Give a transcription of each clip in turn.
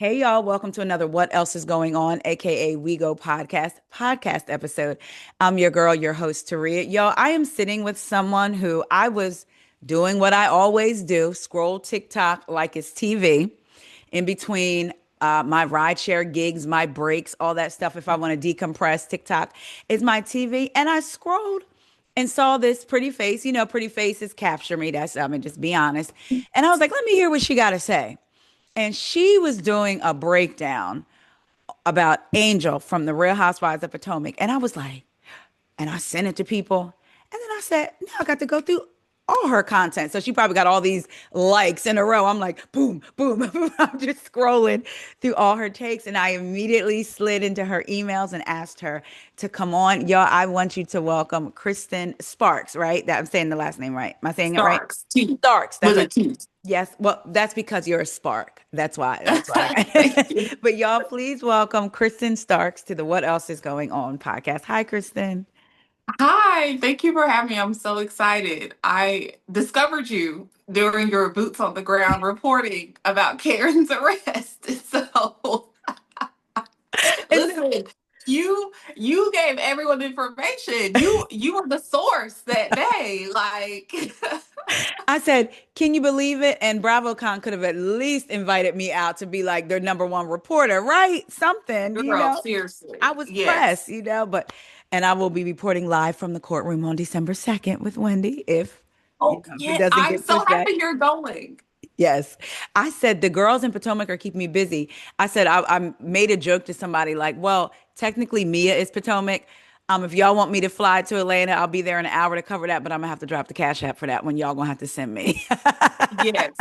Hey y'all, welcome to another What Else is Going On, aka We Go podcast episode. I'm your girl, your host, Taria. Y'all, I am sitting with someone who I was doing what I always do, scroll TikTok like it's TV in between my rideshare gigs, my breaks, all that stuff. If I want to decompress, TikTok is my TV. And I scrolled and saw this pretty face. You know, pretty faces capture me. That's, I mean, just be honest. And I was like, let me hear what she got to say. And she was doing a breakdown about Angel from the Real Housewives of Potomac. And I was like, and I sent it to people. And then I said, now I got to go through all her content. So she probably got all these likes in a row. I'm like, boom, boom, boom. I'm just scrolling through all her takes. And I immediately slid into her emails and asked her to come on. Y'all, I want you to welcome Kristen Sparks, right? That I'm saying the last name right. Am I saying it right? Starks, T Starks. That's with a right. T. Yes, well, that's because you're a spark. That's why. That's Thank why. you. But y'all, please welcome Kristen Starks to the What Else is Going On podcast. Hi, Kristen. Hi, thank you for having me. I'm so excited. I discovered you during your boots on the ground reporting about Karen's arrest. So And listen, you gave everyone information. You were the source that day. Like I said, can you believe it? And BravoCon could have at least invited me out to be like their number one reporter, right? Something, you girl, know? I seriously. was pressed, Yes. you know, and I will be reporting live from the courtroom on December 2nd with Wendy if, Oh, if it yeah. doesn't I'm get so pushed back. happy you're going. Yes. I said the girls in Potomac are keeping me busy. I said I made a joke to somebody like, well, technically Mia is Potomac. If y'all want me to fly to Atlanta, I'll be there in an hour to cover that, but I'm gonna have to drop the cash app for that one. Y'all gonna have to send me. Yes.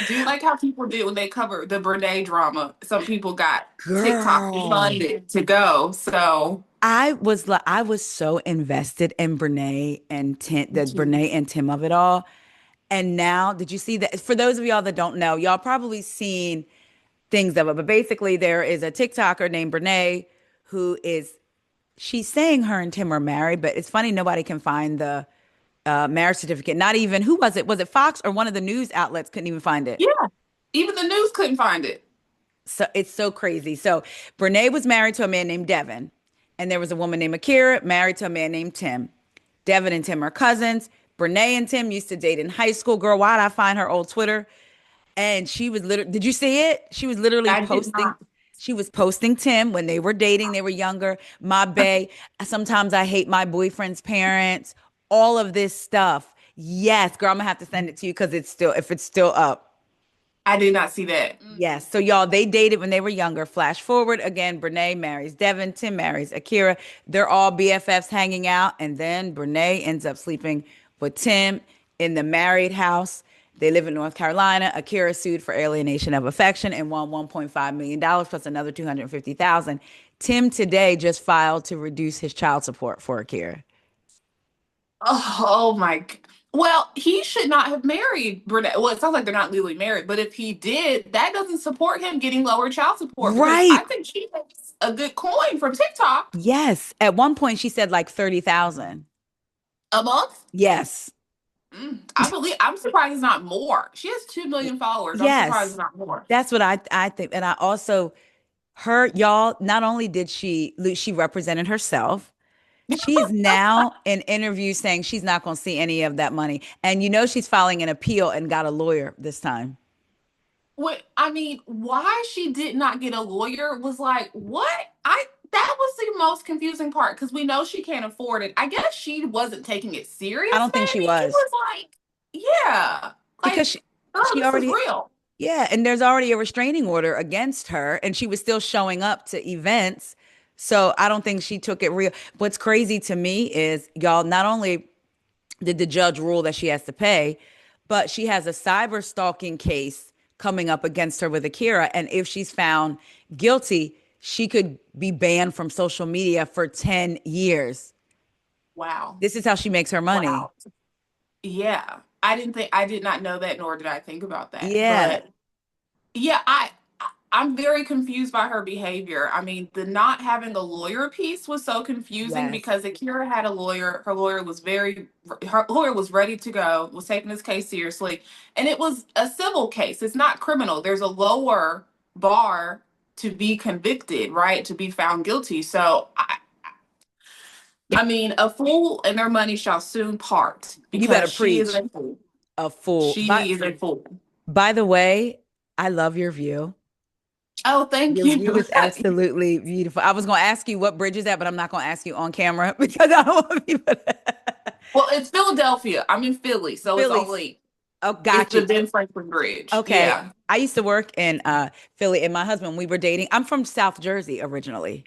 Do you like how people did when they covered the Brene drama? Some people got TikTok Girl. funded to go. So, I was so invested in Brene and Tim of it all. And now, did you see that? For those of y'all that don't know, y'all probably seen things of it. But basically, there is a TikToker named Brene who is she's saying her and Tim are married, but it's funny nobody can find the marriage certificate. Not even who was it? Was it Fox or one of the news outlets couldn't even find it? yeah, even the news couldn't find it. So it's so crazy. So Brene was married to a man named Devin, and there was a woman named Akira married to a man named Tim. Devin and Tim are cousins. Brene and Tim used to date in high school. Girl, why'd I find her old Twitter? And she was literally, did you see it? She was literally I did posting. not. She was posting Tim when they were dating, they were younger. My bae, sometimes I hate my boyfriend's parents, all of this stuff. Yes, girl, I'm gonna have to send it to you because if it's still up. I did not see that. Yes. So y'all, they dated when they were younger. Flash forward again, Brene marries Devin, Tim marries Akira. They're all BFFs hanging out, and then Brene ends up sleeping with Tim in the married house. They live in North Carolina. Akira sued for alienation of affection and won $1.5 million dollars plus another 250,000. Tim today just filed to reduce his child support for Akira. Oh my. Well, he should not have married Brene. Well, it sounds like they're not legally married, but if he did, that doesn't support him getting lower child support because Right. I think she makes a good coin from TikTok Yes. At one point she said like 30,000. a month. Yes. I believe. I'm surprised it's not more. She has 2 million followers. I'm surprised it's Yes. not more. That's what I think. And I also her y'all not only did she represented herself, she's now in interviews saying she's not going to see any of that money. And you know she's filing an appeal and got a lawyer this time. What I mean, why she did not get a lawyer was like, what? I That was the most confusing part because we know she can't afford it. I guess she wasn't taking it I serious, don't think she maybe. It was was like, yeah, because like, girl, she this is already real. yeah, and there's already a restraining order against her and she was still showing up to events. So I don't think she took it real. What's crazy to me is y'all not only did the judge rule that she has to pay, but she has a cyber stalking case coming up against her with Akira. And if she's found guilty, she could be banned from social media for 10 years. Wow. This is how she makes her money. Wow. Yeah. I did not know that, nor did I think about that. Yeah. But yeah, I'm very confused by her behavior. I mean, the not having a lawyer piece was so confusing Yes. because Akira had a lawyer. Her lawyer was ready to go, was taking this case seriously. And it was a civil case. It's not criminal. There's a lower bar to be convicted, right? To be found guilty. I mean, a fool and their money shall soon part You better because she is preach. a fool. A fool. She is a fool. By the way, I love your view. Oh, thank Your you. view is absolutely beautiful. I was going to ask you what bridge is that, but I'm not going to ask you on camera because I don't want people to. Well, it's Philadelphia. I'm in Philly, so it's Philly. only Oh, it's got the you. Ben Franklin Bridge. Okay. Yeah. I used to work in Philly, and my husband, we were dating. I'm from South Jersey originally.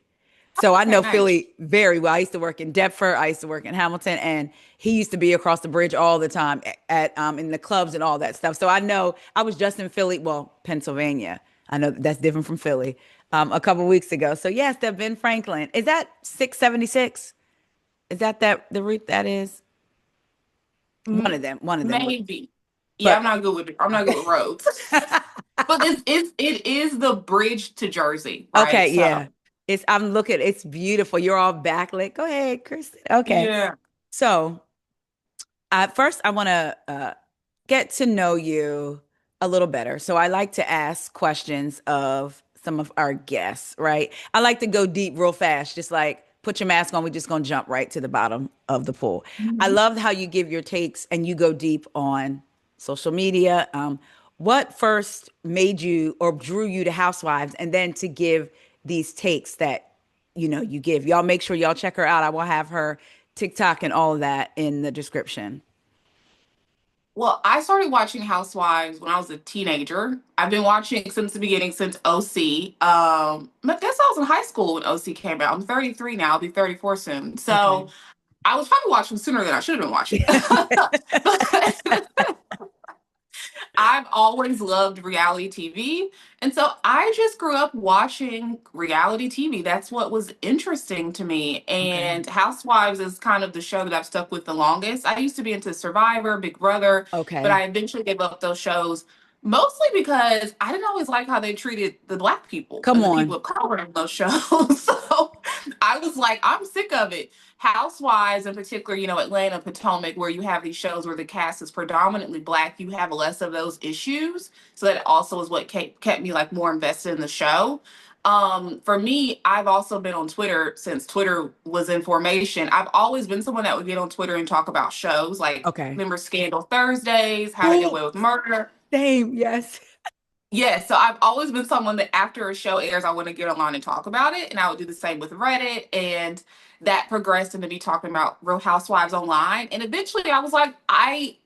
So I Okay, know nice. Philly very well. I used to work in Deptford. I used to work in Hamilton, and he used to be across the bridge all the time at in the clubs and all that stuff. So I know I was just in Philly, well, Pennsylvania. I know that's different from Philly. A couple weeks ago. So yes, the Ben Franklin. Is that 676? Is that the route that is? One M- of them. One of them. Maybe. Yeah, But I'm not good with roads. But it is the bridge to Jersey, right? okay, So yeah. I'm looking, it's beautiful. You're all backlit. Go ahead, Kristen. Okay. yeah. So first, I want to get to know you a little better. So I like to ask questions of some of our guests, right? I like to go deep real fast, just like put your mask on. We're just going to jump right to the bottom of the pool. I Mhm. love how you give your takes and you go deep on social media. What first made you or drew you to Housewives and then to give these takes that you give? Y'all make sure y'all check her out. I will have her TikTok and all of that in the description. Well, I started watching Housewives when I was a teenager. I've been watching since the beginning, since OC. I guess I was in high school when OC came out. I'm 33 now. I'll be 34 soon. Okay. So I was probably watching sooner than I should have been watching. But I've always loved reality TV. And so I just grew up watching reality TV. That's what was interesting to me. Okay. And Housewives is kind of the show that I've stuck with the longest. I used to be into Survivor, Big Brother, but Okay. I eventually gave up those shows mostly because I didn't always like how they treated the black people Come and the people on. of color in those shows. So I was like, I'm sick of it. Housewives, in particular, Atlanta, Potomac, where you have these shows where the cast is predominantly black, you have less of those issues. So that also is what kept me like more invested in the show. For me, I've also been on Twitter since Twitter was in formation. I've always been someone that would get on Twitter and talk about shows like Okay. remember Scandal Thursdays, How to Get Oh, Away with Murder. same. Yes. Yeah, so I've always been someone that after a show airs, I want to get online and talk about it. And I would do the same with Reddit. And that progressed into me talking about Real Housewives online. And eventually I was like, I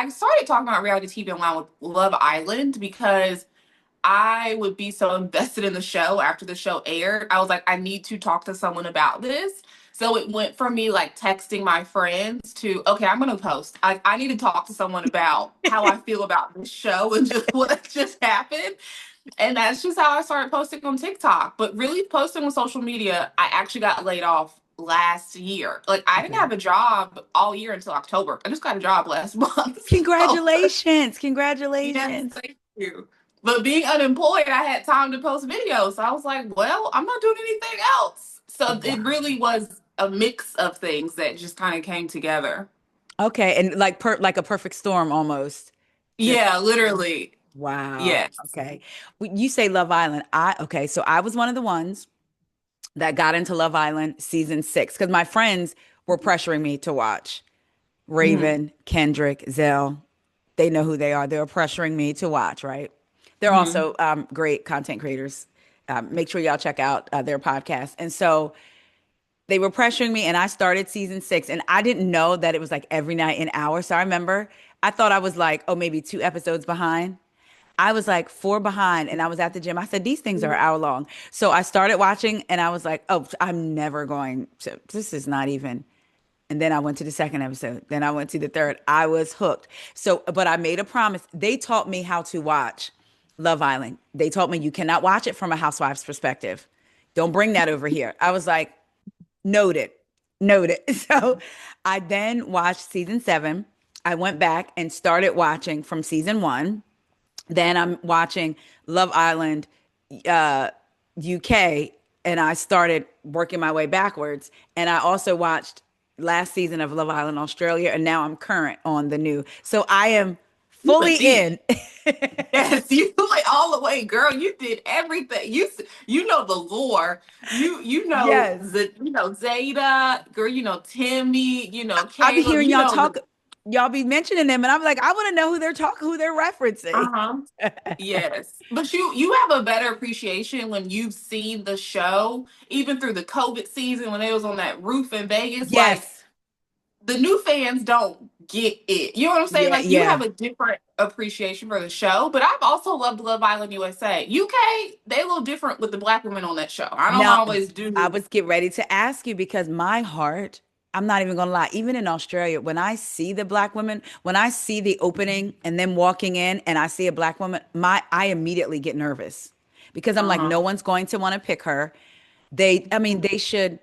started talking about reality TV online with Love Island because I would be so invested in the show after the show aired. I was like, I need to talk to someone about this. So it went from me like texting my friends to, okay, I'm going to post. I need to talk to someone about how I feel about this show and just what just happened. And that's just how I started posting on TikTok. But really posting on social media, I actually got laid off last year. Like I didn't Okay. have a job all year until October. I just got a job last month. So Congratulations. yes, Congratulations. thank you. But being unemployed, I had time to post videos. So I was like, well, I'm not doing anything else. So it Wow. really was a mix of things that just kind of came together. Okay. And like a perfect storm almost. Just Yeah, literally. wow. Yes. Okay. You say Love Island. Okay, so I was one of the ones that got into Love Island season 6 because my friends were pressuring me to watch. Hmm. Raven, Kendrick, Zell, they know who they are. They were pressuring me to watch, right? They're Hmm. also great content creators. Make sure y'all check out their podcast. And so they were pressuring me, and I started season 6, and I didn't know that it was like every night an hour. So I remember I thought I was like, oh, maybe 2 episodes behind. I was like 4 behind, and I was at the gym. I said, these things are an hour long. So I started watching, and I was like, oh, I'm never going to, this is not even. And then I went to the second episode. Then I went to the third. I was hooked. So, but I made a promise. They taught me how to watch Love Island. They told me you cannot watch it from a housewife's perspective. Don't bring that over here. I was like, noted, noted. So I then watched season 7. I went back and started watching from season 1. Then I'm watching Love Island uh, UK, and I started working my way backwards. And I also watched last season of Love Island Australia, and now I'm current on the new. So I am You fully went deep. in. Yes, you went all the way, girl. You did everything. You know the lore. You know Yes. Zeta, girl. You know Timmy. You know I be Caleb. hearing You y'all know talk, the y'all be mentioning them, and I'm like, I want to know who they're talking, who they're referencing. uh-huh. Yes, but you have a better appreciation when you've seen the show, even through the COVID season when they was on that roof in Vegas. Like Yes. the new fans don't get it. You know what I'm saying? Yeah, Like you yeah. have a different appreciation for the show. But I've also loved Love Island USA. UK, they a little different with the black women on that show. I don't Now, always I do. was getting ready to ask you because my heart, I'm not even gonna lie, even in Australia, when I see the black women, when I see the opening and them walking in and I see a black woman, I immediately get nervous because I'm like, Uh-huh. no one's going to want to pick her. I mean, they should.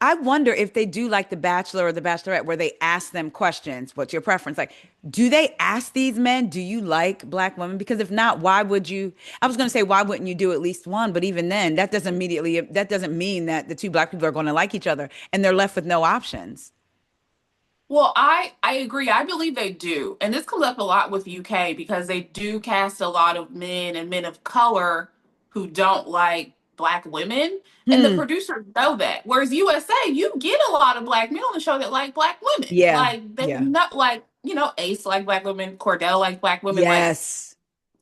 I wonder if they do like The Bachelor or The Bachelorette, where they ask them questions. What's your preference? Like, do they ask these men, do you like black women? Because if not, why would you? I was going to say, why wouldn't you do at least one? But even then, that doesn't mean that the two black people are going to like each other and they're left with no options. Well, I agree. I believe they do. And this comes up a lot with UK because they do cast a lot of men and men of color who don't like black women. And the Hmm. producers know that. Whereas USA, you get a lot of black men on the show that like black women. Yeah. Like they Yeah. not like, Ace like black women, Cordell like black women. Like Yes.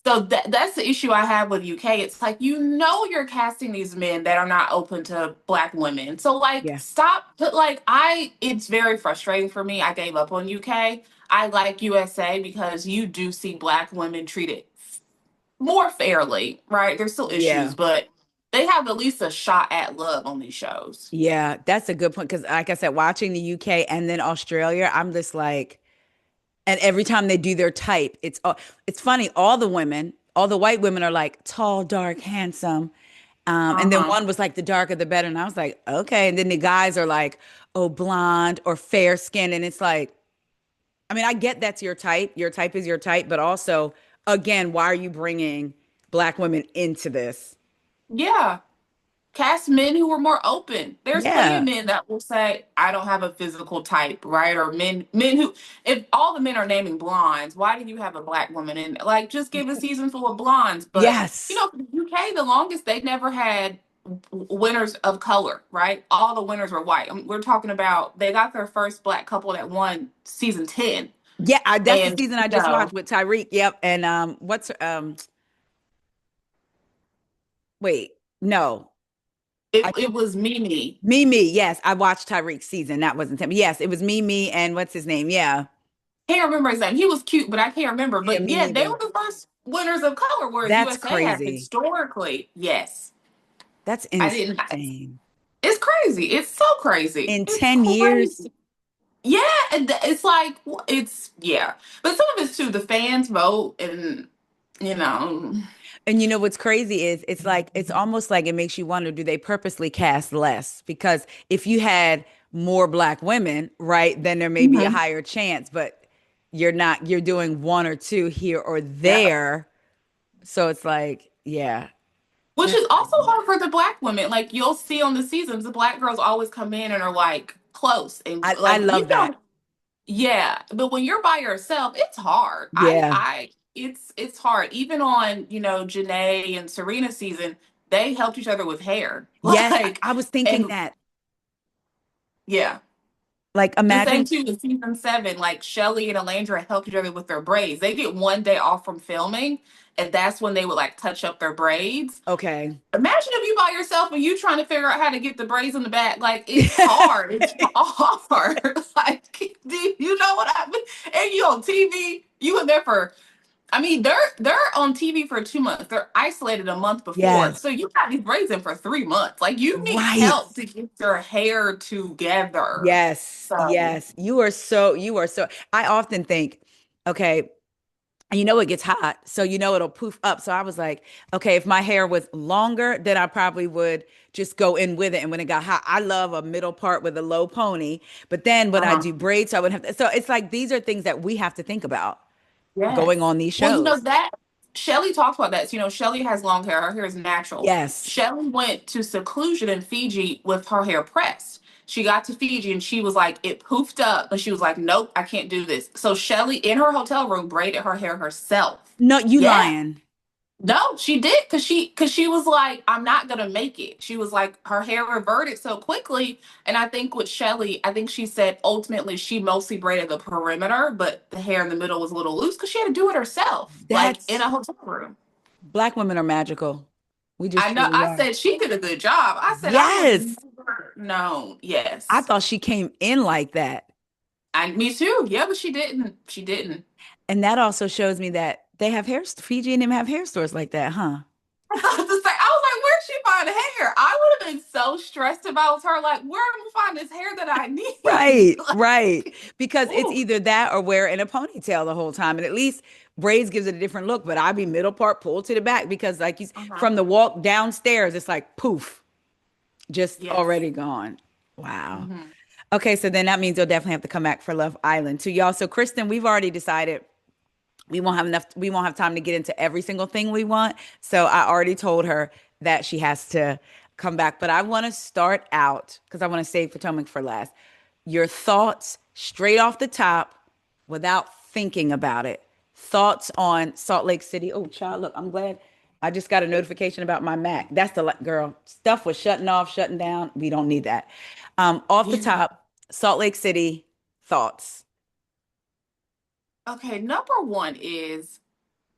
so that's the issue I have with UK. It's like you're casting these men that are not open to black women. So like Yeah. stop but like I it's very frustrating for me. I gave up on UK. I like USA because you do see black women treated more fairly, right? There's still Yeah. issues, but they have at least a shot at love on these shows. Yeah. That's a good point. Because, like I said, watching the UK and then Australia, I'm just like, and every time they do their type, it's funny. All the women, all the white women are like tall, dark, handsome. And then Uh-huh. one was like the darker the better. And I was like, okay. And then the guys are like, oh, blonde or fair skin. And it's like, I mean, I get that's your type. Your type is your type. But also, again, why are you bringing black women into this? Yeah. Cast men who are more open. There's plenty of Yeah. men that will say, I don't have a physical type, right? Or men who if all the men are naming blondes, why do you have a black woman in like just give a season full of blondes? But Yes. for the UK, the longest they never had winners of color, right? All the winners were white. We're talking about they got their first black couple that won season 10. Yeah. That's the And season I just watched with Tyreek. Yep. And wait, no. I it was Mimi. Mimi, yes, I watched Tyreek's season. That wasn't him. Yes, it was Mimi and what's his name? Yeah. Can't remember his name. He was cute, but I can't remember. Yeah, But me yeah, they neither. were the first winners of color, whereas That's USA has crazy. historically. Yes, That's I didn't. insane. It's crazy. It's so crazy. In It's 10 years? crazy. Yeah, and it's like it's yeah, but some of it's too. The fans vote, and you know, And you know what's crazy is it's like it's almost like it makes you wonder, do they purposely cast less? Because if you had more black women, right, then there may be a Mhm. higher chance, but you're doing one or two here or Yeah. there. So it's like, yeah, Which that's is also crazy. hard for the black women. Like you'll see on the seasons, the black girls always come in and are like close and I like love that. Yeah, but when you're by yourself, it's hard. Yeah. It's hard. Even on, Janae and Serena's season, they helped each other with hair. Yes, Like, I was thinking and that. yeah. Like The same imagine. too in season 7, like Shelly and Alandra helped each other with their braids. They get one day off from filming, and that's when they would like touch up their braids. Okay. Imagine if you by yourself and you trying to figure out how to get the braids in the back. Like it's hard. It's hard. Like, do you know what I mean? And you on TV, you were there for. I mean, they're on TV for 2 months. They're isolated a month before, Yes. so you got these braids in for 3 months. Like you need Right. help to get your hair together. Yes. So Yes. You are so I often think, okay, and you know it gets hot, so you know it'll poof up. So I was like, okay, if my hair was longer, then I probably would just go in with it. And when it got hot, I love a middle part with a low pony. But then when I uh-huh. do braids, so I wouldn't have to. So it's like these are things that we have to think about going Yes. on these Well, shows. that Shelly talked about that. So, Shelly has long hair. Her hair is natural. Yes. Shelly went to seclusion in Fiji with her hair pressed. She got to Fiji and she was like, it poofed up. And she was like, nope, I can't do this. So Shelly in her hotel room braided her hair herself. No, you Yeah. lying. No, she did because she was like, I'm not gonna make it. She was like, her hair reverted so quickly. And I think with Shelly, I think she said ultimately she mostly braided the perimeter, but the hair in the middle was a little loose because she had to do it herself, like in That's a hotel room. Black women are magical. We just I know. truly I are. said she did a good job. I said I would have Yes. never known. I Yes, thought she came in like that. me too. Yeah, but she didn't. She didn't. And that also shows me that they have Fiji and them have hair stores like that, huh? I was like, where'd she find hair? I would have been so stressed about her. Like, where am I find this hair that I need? Right, right. Like, Because it's ooh, either that or wearing a ponytail the whole time. And at least braids gives it a different look, but I'd be middle part pulled to the back because uh-huh. from the walk downstairs, it's like poof, just Yes. already gone. Wow. Hmm. Okay, so then that means you'll definitely have to come back for Love Island too, y'all. So Kristen, we've already decided we won't have time to get into every single thing we want. So I already told her that she has to come back. But I want to start out because I want to save Potomac for last. Your thoughts straight off the top without thinking about it. Thoughts on Salt Lake City. Oh, child, look, I'm glad I just got a notification about my Mac. That's the girl. Stuff was shutting off, shutting down. We don't need that. Off the Yeah. top, Salt Lake City thoughts. Okay, number one is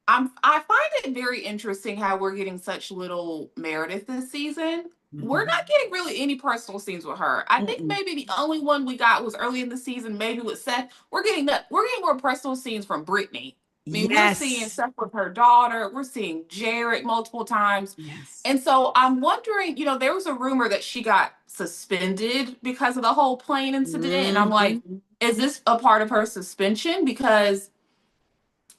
I find it very interesting how we're getting such little Meredith this season. We're Mm-mm. not getting really any personal scenes with her. I think Mm-mm. maybe the only one we got was early in the season, maybe with Seth. We're getting more personal scenes from Brittany. I mean, we're seeing Yes. stuff with her daughter. We're seeing Jared multiple times. Yes. And so I'm wondering, there was a rumor that she got suspended because of the whole plane incident. And I'm like, Hmm. is this a part of her suspension? Because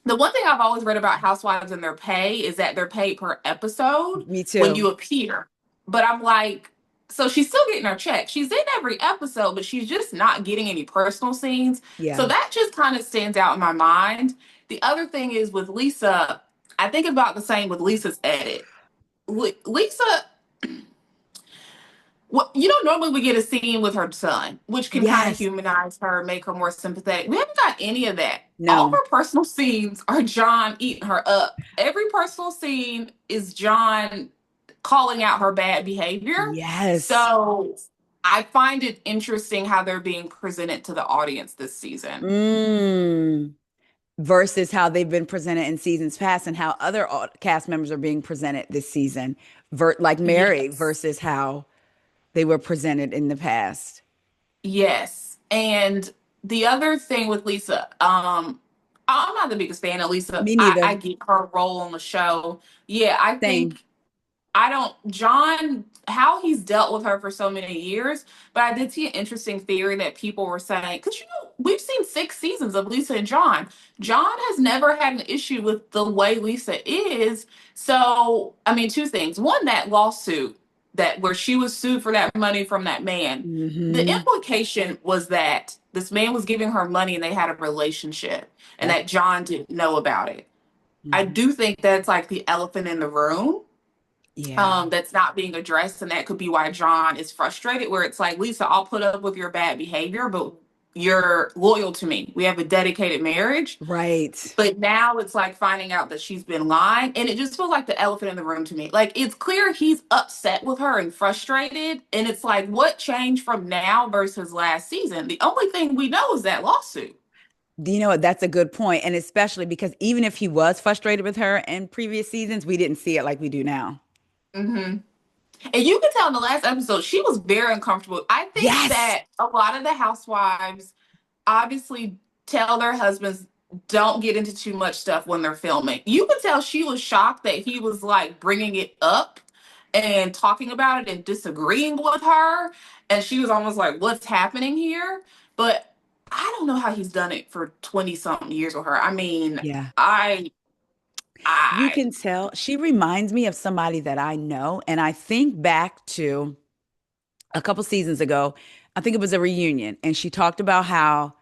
the one thing I've always read about housewives and their pay is that they're paid per episode Me when too. you appear. But I'm like, so she's still getting her check. She's in every episode, but she's just not getting any personal scenes. So Yeah. that just kind of stands out in my mind. The other thing is with Lisa, I think about the same with Lisa's edit. Lisa, well, normally we get a scene with her son, which can kind of Yes. humanize her, make her more sympathetic. We haven't got any of that. All of No. her personal scenes are John eating her up. Every personal scene is John calling out her bad behavior. Yes. So I find it interesting how they're being presented to the audience this season. Mm. Versus how they've been presented in seasons past and how other cast members are being presented this season. Like Mary Yes. versus how they were presented in the past. Yes. And the other thing with Lisa, I'm not the biggest fan of Lisa. Me I neither. get her role on the show. Yeah, I Same. think I don't John how he's dealt with her for so many years, but I did see an interesting theory that people were saying because we've seen 6 seasons of Lisa and John. John has never had an issue with the way Lisa is. So I mean, two things. One, that lawsuit that where she was sued for that money from that man. The Hmm. implication was that this man was giving her money and they had a relationship and That's that John didn't know about it. I mhm. do think that's like the elephant in the room Yeah. that's not being addressed, and that could be why John is frustrated. Where it's like, Lisa, I'll put up with your bad behavior, but you're loyal to me. We have a dedicated marriage. Right. But now it's like finding out that she's been lying, and it just feels like the elephant in the room to me. Like it's clear he's upset with her and frustrated, and it's like, what changed from now versus last season? The only thing we know is that lawsuit. You know what? That's a good point. And especially because even if he was frustrated with her in previous seasons, we didn't see it like we do now. Hmm. And you can tell in the last episode, she was very uncomfortable. I think Yes. that a lot of the housewives obviously tell their husbands don't get into too much stuff when they're filming. You could tell she was shocked that he was like bringing it up and talking about it and disagreeing with her. And she was almost like, what's happening here? But I don't know how he's done it for 20 something years with her. I mean, Yeah. I, You I, can tell she reminds me of somebody that I know. And I think back to a couple seasons ago, I think it was a reunion, and she talked about how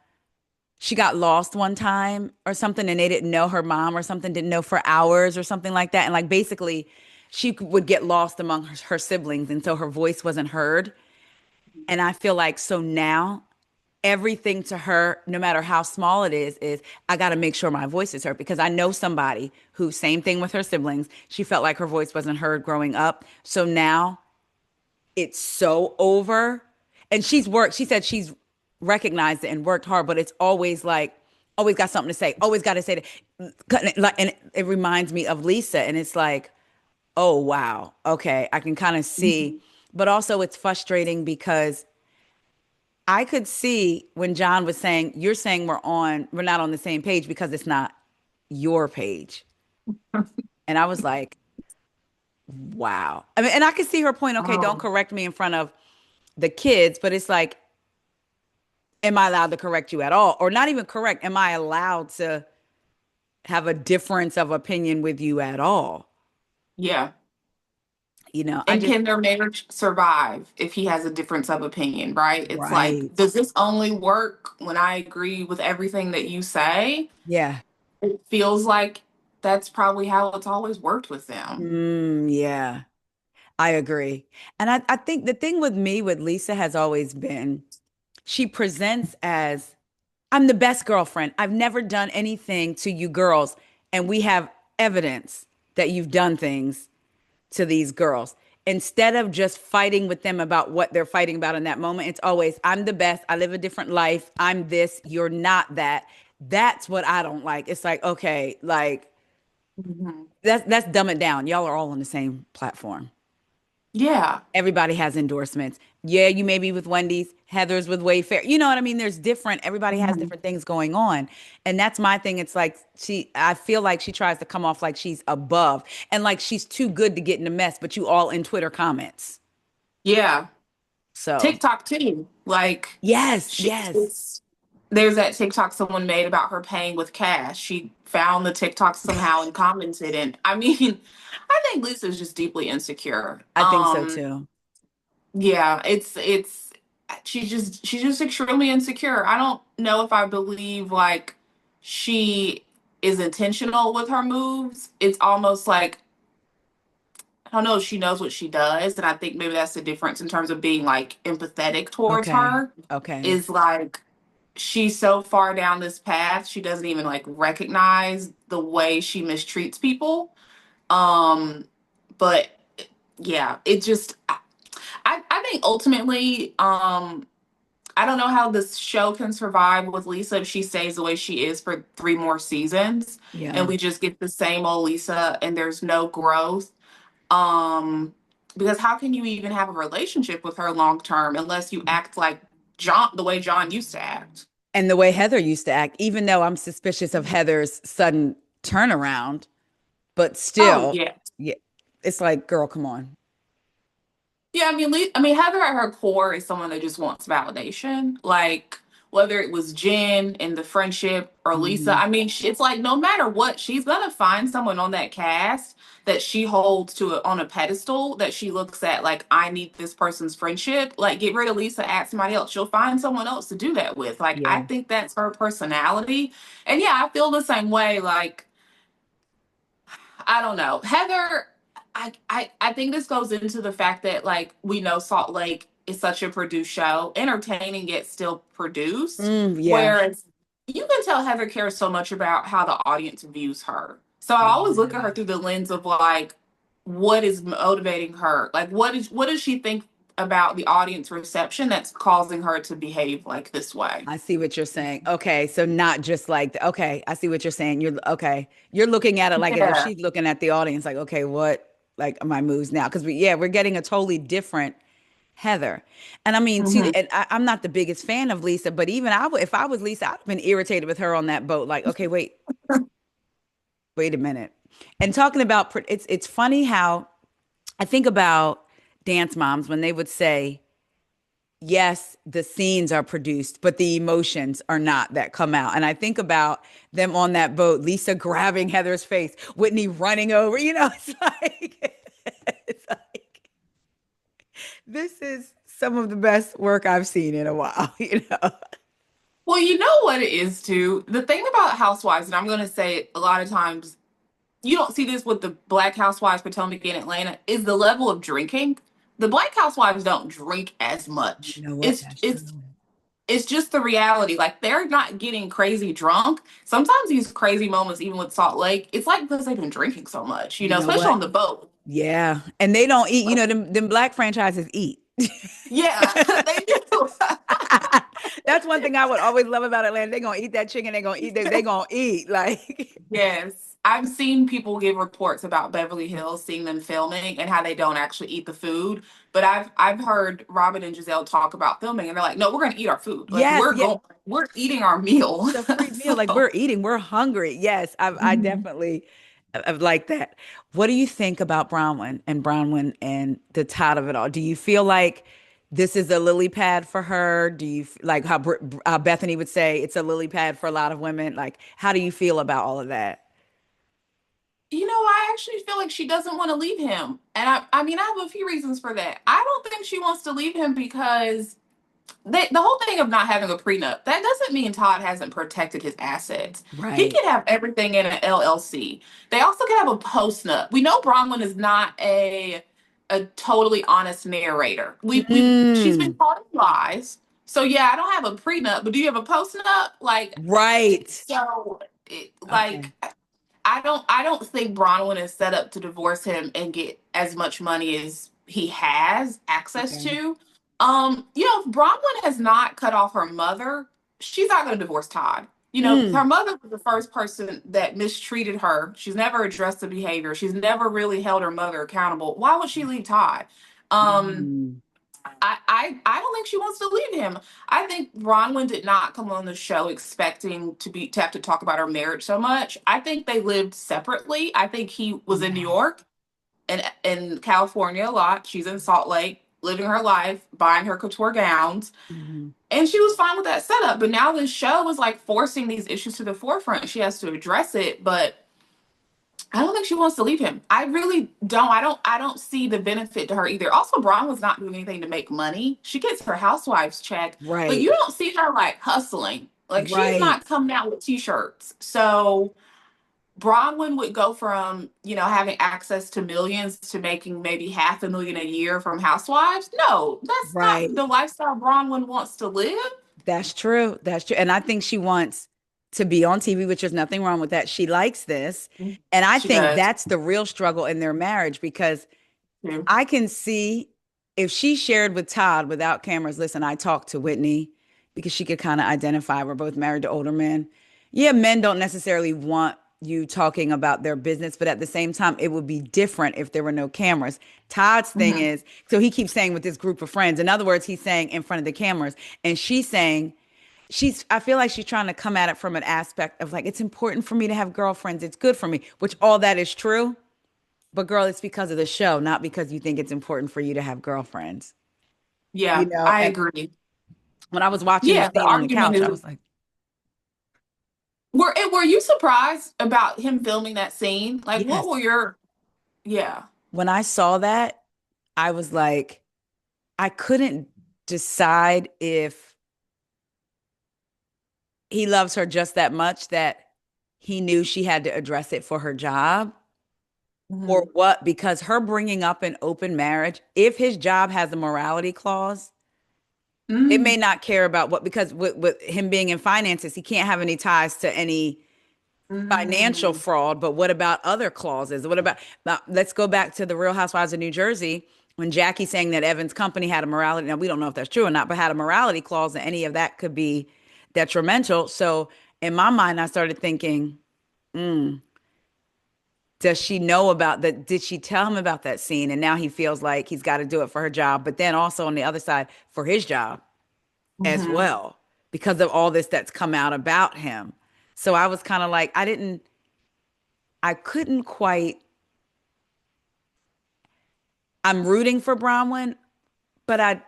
she got lost one time or something and they didn't know her mom or something, didn't know for hours or something like that. And like basically she would get lost among her siblings and so her voice wasn't heard. And I feel like so now everything to her, no matter how small it is I got to make sure my voice is heard because I know somebody who, same thing with her siblings. She felt like her voice wasn't heard growing up. So now it's so over. And she's worked, she said she's recognized it and worked hard, but it's always like, always got something to say, always got to say that. And it reminds me of Lisa. And it's like, oh, wow. Okay. I can kind of see. Mhm. But also, it's frustrating because I could see when John was saying, you're saying we're not on the same page because it's not your page. And I was like, wow. I mean, and I could see her point. Okay, don't Oh, correct me in front of the kids, but it's like, am I allowed to correct you at all? Or not even correct, am I allowed to have a difference of opinion with you at all? yeah. I And just, can their marriage survive if he has a difference of opinion, right? It's like, right. does this only work when I agree with everything that you say? Yeah. It feels like that's probably how it's always worked with them. Yeah, I agree. And I think the thing with me, with Lisa, has always been she presents as I'm the best girlfriend. I've never done anything to you girls. And we have evidence that you've done things to these girls. Instead of just fighting with them about what they're fighting about in that moment, it's always, I'm the best. I live a different life. I'm this. You're not that. That's what I don't like. It's like, okay, like Mhm. that's dumb it down. Y'all are all on the same platform. Yeah. Everybody has endorsements. Yeah, you may be with Wendy's, Heather's with Wayfair. You know what I mean? There's different, everybody has Mhm. different things going on. And that's my thing. It's like I feel like she tries to come off like she's above and like she's too good to get in a mess, but you all in Twitter comments. Yeah. So, TikTok too. Like yes, she, yes. it's there's that TikTok someone made about her paying with cash. She found the TikTok somehow and commented, and I mean, I think Lisa's just deeply insecure. I think so too. Yeah, it's she's just extremely insecure. I don't know if I believe like she is intentional with her moves. It's almost like I don't know, she knows what she does, and I think maybe that's the difference in terms of being like empathetic towards Okay. her. Okay. Is like she's so far down this path, she doesn't even like recognize the way she mistreats people. Um, but yeah, it just I think ultimately, I don't know how this show can survive with Lisa if she stays the way she is for three more seasons and Yeah. we just get the same old Lisa and there's no growth. Um, because how can you even have a relationship with her long term unless you act like John, the way John used to act? And the way Heather used to act, even though I'm suspicious of Heather's sudden turnaround, but Oh still, yeah. yeah, it's like, girl, come on. Yeah, I mean, I mean, Heather at her core is someone that just wants validation. Like whether it was Jen and the friendship or Lisa, Mhm. I mean, it's like no matter what, she's gonna find someone on that cast that she holds to on a pedestal that she looks at like I need this person's friendship. Like get rid of Lisa, add somebody else. She'll find someone else to do that with. Like I Yeah. think that's her personality, and yeah, I feel the same way. Like I don't know. Heather, I think this goes into the fact that like we know Salt Lake is such a produced show, entertaining yet still produced, Yeah. whereas you can tell Heather cares so much about how the audience views her. So I always look at her Yeah. through the lens of like what is motivating her? Like what does she think about the audience reception that's causing her to behave like this way? I see what you're saying. Okay, so not just like, okay, I see what you're saying. You're okay. You're looking at it like as if Yeah. she's looking at the audience, like, okay, what like my moves now? Because we're getting a totally different Heather. And I mean, Hmm. and I'm not the biggest fan of Lisa, but even I would, if I was Lisa, I'd have been irritated with her on that boat. Like, okay, wait a minute. And talking about, it's funny how I think about dance moms when they would say, yes, the scenes are produced, but the emotions are not that come out. And I think about them on that boat, Lisa grabbing Heather's face, Whitney running over, it's like, it's like, this is some of the best work I've seen in a while, Well, you know what it is too. The thing about housewives, and I'm going to say it a lot of times, you don't see this with the black housewives Potomac in Atlanta, is the level of drinking. The black housewives don't drink as You much. know what? It's That's it's true. it's just the reality. Like they're not getting crazy drunk. Sometimes these crazy moments, even with Salt Lake, it's like because they've been drinking so much, You know especially what? on the boat. Yeah. And they don't eat, Like, them black franchises eat. yeah, they do. That's one thing I would always love about Atlanta. They're gonna eat that chicken, they're gonna eat, they gonna eat. Like, Yes. I've seen people give reports about Beverly Hills, seeing them filming and how they don't actually eat the food. But I've heard Robin and Giselle talk about filming and they're like, no, we're gonna eat our food. Like yes, yeah. we're eating our meal. It's a free meal. Like So we're eating, we're hungry. Yes, I mhm. definitely I've like that. What do you think about Bronwyn and the Todd of it all? Do you feel like this is a lily pad for her? Do you like how, how Bethany would say it's a lily pad for a lot of women? Like, how do you feel about all of that? I actually feel like she doesn't want to leave him. And I mean, I have a few reasons for that. I don't think she wants to leave him because the whole thing of not having a prenup, that doesn't mean Todd hasn't protected his assets. He Right. can have everything in an LLC. They also can have a postnup. We know Bronwyn is not a totally honest narrator. We she's been Mm, caught in lies. So yeah, I don't have a prenup, but do you have a postnup? Like right. so, Okay. I don't think Bronwyn is set up to divorce him and get as much money as he has access Okay. to. If Bronwyn has not cut off her mother, she's not going to divorce Todd. Her Mm, mother was the first person that mistreated her. She's never addressed the behavior. She's never really held her mother accountable. Why would she leave Todd? Um, mm, I don't think she wants to leave him. I think Bronwyn did not come on the show expecting to have to talk about her marriage so much. I think they lived separately. I think he was in New yeah. York and in California a lot. She's in Salt Lake, living her life, buying her couture gowns, Mhm. and she was fine with that setup. But now this show is like forcing these issues to the forefront. She has to address it, but I don't think she wants to leave him. I really don't. I don't see the benefit to her either. Also, Braun was not doing anything to make money. She gets her housewife's check, but Right. you don't see her like hustling. Like she's Right. not coming out with t-shirts. So Bronwyn would go from, having access to millions to making maybe half a million a year from housewives. No, that's not Right. the lifestyle Bronwyn wants to live. That's true. That's true. And I think she wants to be on TV, which there's nothing wrong with that. She likes this. And I She think does. that's the real struggle in their marriage because Yeah. I can see if she shared with Todd without cameras, listen, I talked to Whitney because she could kind of identify we're both married to older men. Yeah, men don't necessarily want you talking about their business, but at the same time, it would be different if there were no cameras. Todd's thing Mhm. is, so he keeps saying with this group of friends, in other words, he's saying in front of the cameras, and she's saying, I feel like she's trying to come at it from an aspect of like, it's important for me to have girlfriends. It's good for me, which all that is true. But girl, it's because of the show, not because you think it's important for you to have girlfriends. Yeah, I And agree. when I was watching the Yeah, the scene on the argument couch, I is was like, were you surprised about him filming that scene? Like, what were yes. your yeah? When I saw that, I was like, I couldn't decide if he loves her just that much that he knew she had to address it for her job or Hmm. what, because her bringing up an open marriage, if his job has a morality clause, it may Mm, not care about what, because with him being in finances, he can't have any ties to any financial mm, fraud, but what about other clauses? What about now, let's go back to the Real Housewives of New Jersey when Jackie saying that Evan's company had a morality. Now we don't know if that's true or not, but had a morality clause, and any of that could be detrimental. So in my mind, I started thinking, does she know about that? Did she tell him about that scene? And now he feels like he's got to do it for her job, but then also on the other side for his job as hmm. well because of all this that's come out about him. So I was kind of like, I couldn't quite. I'm rooting for Bronwyn, but I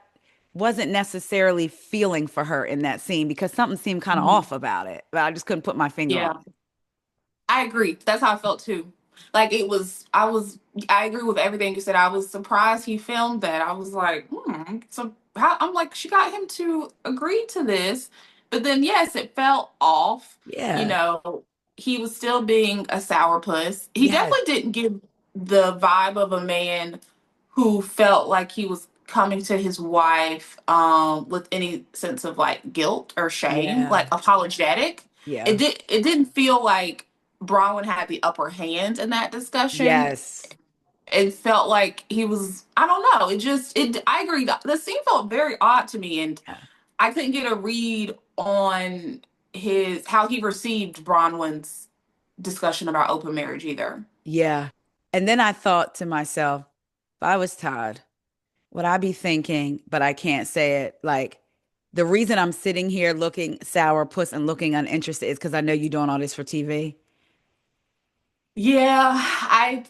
wasn't necessarily feeling for her in that scene because something seemed kind of Hmm. off about it. But I just couldn't put my finger on Yeah, it. I agree. That's how I felt too. Like it was, I agree with everything you said. I was surprised he filmed that. I was like, so how? I'm like, she got him to agree to this, But then, yes, it felt off. You Yeah. know, he was still being a sourpuss. He Yes. definitely didn't give the vibe of a man who felt like he was coming to his wife with any sense of like guilt or shame, Yeah. like apologetic. Yeah. It didn't feel like Bronwyn had the upper hand in that discussion. Yes. It felt like he was, I don't know, it I agree. The scene felt very odd to me, and Yeah. I couldn't get a read on his how he received Bronwyn's discussion about open marriage either. Yeah. And then I thought to myself, if I was Todd, would I be thinking, but I can't say it, like, the reason I'm sitting here looking sour puss and looking uninterested is because I know you're doing all this for TV. Yeah, I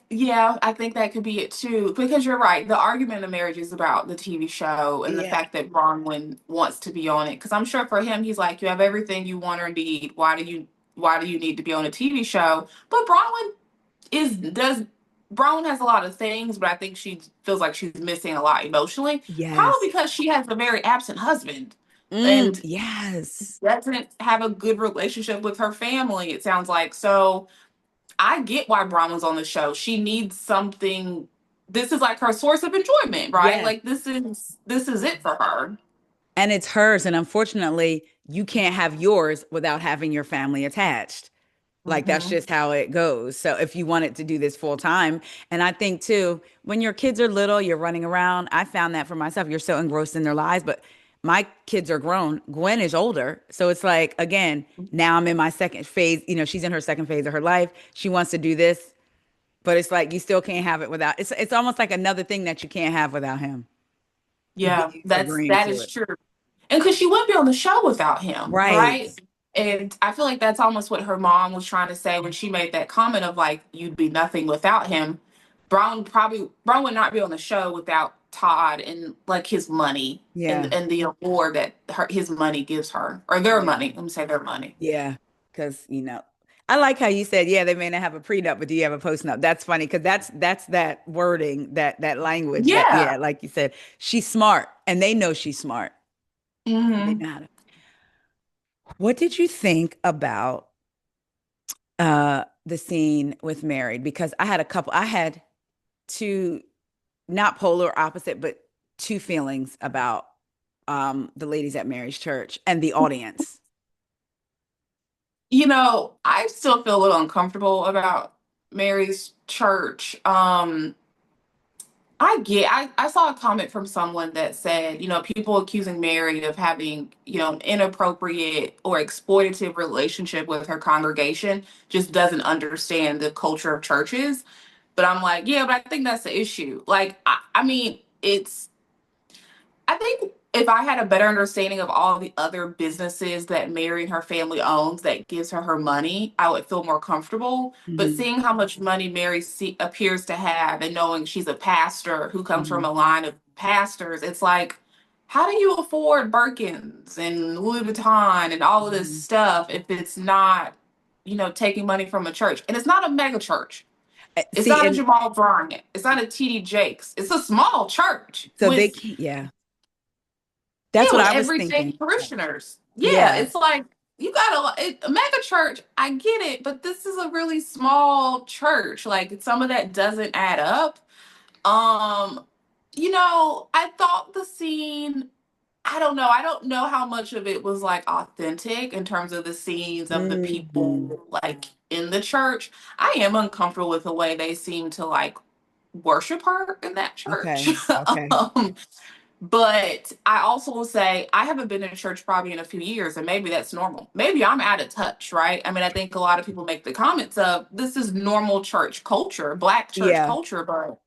think that could be it too. Because you're right. The argument of marriage is about the TV show and the Yeah. fact that Bronwyn wants to be on it. Because I'm sure for him, he's like, you have everything you want or need. Why do you need to be on a TV show? But Bronwyn has a lot of things, but I think she feels like she's missing a lot emotionally. Probably Yes. because she has a very absent husband and Yes. doesn't have a good relationship with her family, it sounds like. So I get why Brahma's on the show. She needs something. This is like her source of enjoyment, right? Yeah. Like this is it for her. And it's hers. And unfortunately, you can't have yours without having your family attached. Like that's Hmm. just how it goes. So if you wanted to do this full time, and I think too, when your kids are little, you're running around. I found that for myself. You're so engrossed in their lives, but my kids are grown. Gwen is older. So it's like, again, now I'm in my second phase. She's in her second phase of her life. She wants to do this, but it's like you still can't have it without it's almost like another thing that you can't have without him. Yeah, You agreeing that to is it. true. And because she wouldn't be on the show without him, Right. right? And I feel like that's almost what her mom was trying to say when she made that comment of like, you'd be nothing without him. Brown would not be on the show without Todd and like his money Yeah. and the award that his money gives her. Or their Yeah. money. Let me say their money. Yeah, because I like how you said, yeah, they may not have a prenup, but do you have a postnup? That's funny because that's that wording, that language, that Yeah. yeah, like you said, she's smart, and they know she's smart. They Hmm. know how to. What did you think about the scene with Married? Because I had two, not polar opposite, but two feelings about the ladies at Mary's church and the audience. I still feel a little uncomfortable about Mary's church. I saw a comment from someone that said, people accusing Mary of having, an inappropriate or exploitative relationship with her congregation just doesn't understand the culture of churches. But I'm like, yeah, but I think that's the issue. Like, I mean, I think if I had a better understanding of all the other businesses that Mary and her family owns that gives her money, I would feel more comfortable. But Hmm. seeing how much money appears to have and knowing she's a pastor who comes from Hmm. a line of pastors, it's like, how do you afford Birkins and Louis Vuitton and all of this Hmm. stuff if it's not, taking money from a church? And it's not a mega church. It's See, not a and Jamal Bryant. It's not a TD Jakes. It's a small church so they with can't, yeah, yeah, that's what with I was everyday thinking. parishioners. Yeah, Yeah. it's like you got a mega church. I get it, but this is a really small church. Like some of that doesn't add up. Um, I thought the scene. I don't know. I don't know how much of it was like authentic in terms of the scenes of the Hmm. people like in the church. I am uncomfortable with the way they seem to like worship her in that church. Okay. Okay. um, but I also will say I haven't been in church probably in a few years, and maybe that's normal. Maybe I'm out of touch, right? I mean, I think a lot of people make the comments of this is normal church culture, Black church Yeah. culture, but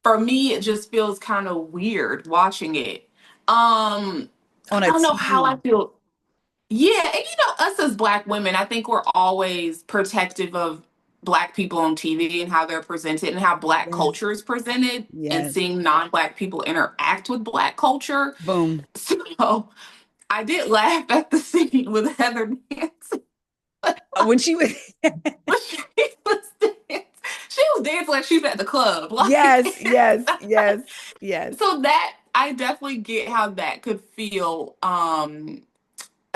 for me, it just feels kind of weird watching it. On I a don't know how I TV. feel. Yeah, and us as Black women, I think we're always protective of Black people on TV and how they're presented and how Black Yes. culture is presented and Yes. seeing non-Black people interact with Black culture. Boom. So I did laugh at the scene with Heather Nancy. When she was But she was dancing like she was at the club. Yes, Like yes, yes, yes. so that I definitely get how that could feel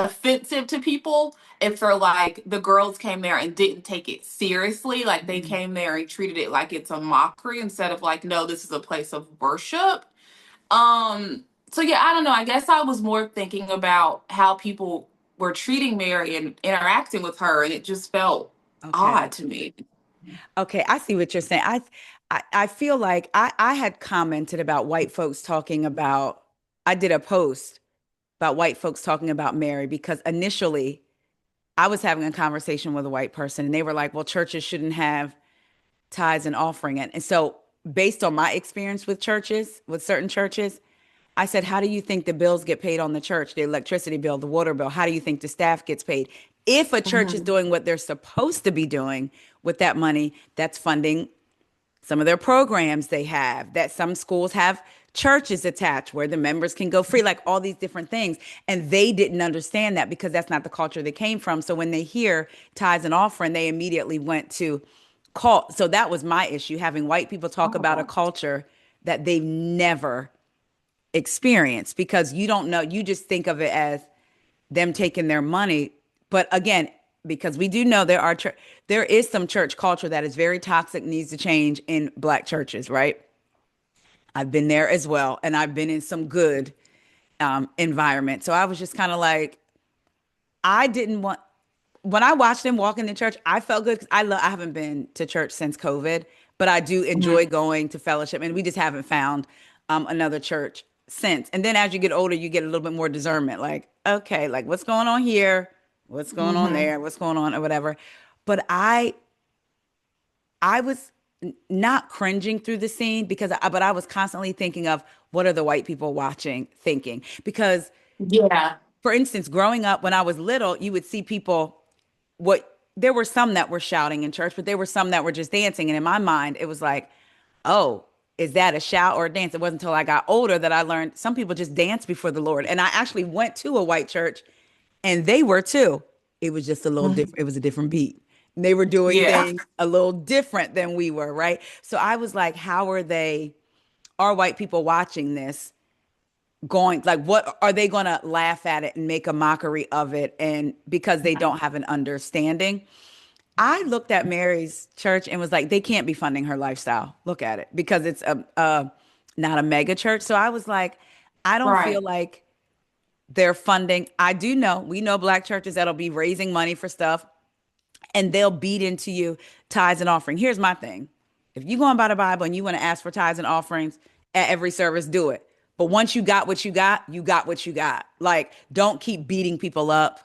offensive to people if they're like the girls came there and didn't take it seriously, like they Mhm. came there and treated it like it's a mockery instead of like, no, this is a place of worship. So yeah, I don't know. I guess I was more thinking about how people were treating Mary and interacting with her, and it just felt Okay. odd to me. Okay, I see what you're saying. I feel like I had commented about white folks talking about, I did a post about white folks talking about Mary because initially I was having a conversation with a white person and they were like, well, churches shouldn't have tithes and offering. And so based on my experience with churches, with certain churches, I said, how do you think the bills get paid on the church? The electricity bill, the water bill, how do you think the staff gets paid? If a church is Mhm. doing what they're supposed to be doing with that money, that's funding some of their programs they have, that some schools have churches attached where the members can go free, like all these different things. And they didn't understand that because that's not the culture they came from. So when they hear tithes and offering, they immediately went to cult. So that was my issue, having white people talk about a Oh, culture that they've never experienced because you don't know, you just think of it as them taking their money. But again, because we do know there is some church culture that is very toxic, needs to change in black churches, right? I've been there as well, and I've been in some good environment. So I was just kind of like, I didn't want when I watched them walk into church, I felt good because I haven't been to church since COVID, but I do enjoy mhm. going to fellowship, and we just haven't found another church since. And then as you get older, you get a little bit more discernment, like okay, like what's going on here, what's going on Mhm. there, what's going on or whatever. But I was not cringing through the scene but I was constantly thinking of what are the white people watching thinking because Yeah. for instance, growing up when I was little, you would see people what there were some that were shouting in church, but there were some that were just dancing. And in my mind, it was like, oh, is that a shout or a dance? It wasn't until I got older that I learned some people just dance before the Lord. And I actually went to a white church and they were too. It was just a little Mhm. different. It was a different beat. They were doing Yeah. things a little different than we were, right? So I was like, are white people watching this? Going like what are they going to laugh at it and make a mockery of it and because they don't have an understanding. I looked at Mary's church and was like, they can't be funding her lifestyle. Look at it because it's a not a mega church. So I was like, I don't feel Right. like they're funding. I do know we know black churches that'll be raising money for stuff and they'll beat into you tithes and offering. Here's my thing: if you go on by the Bible and you want to ask for tithes and offerings at every service, do it. But once you got what you got what you got. Like, don't keep beating people up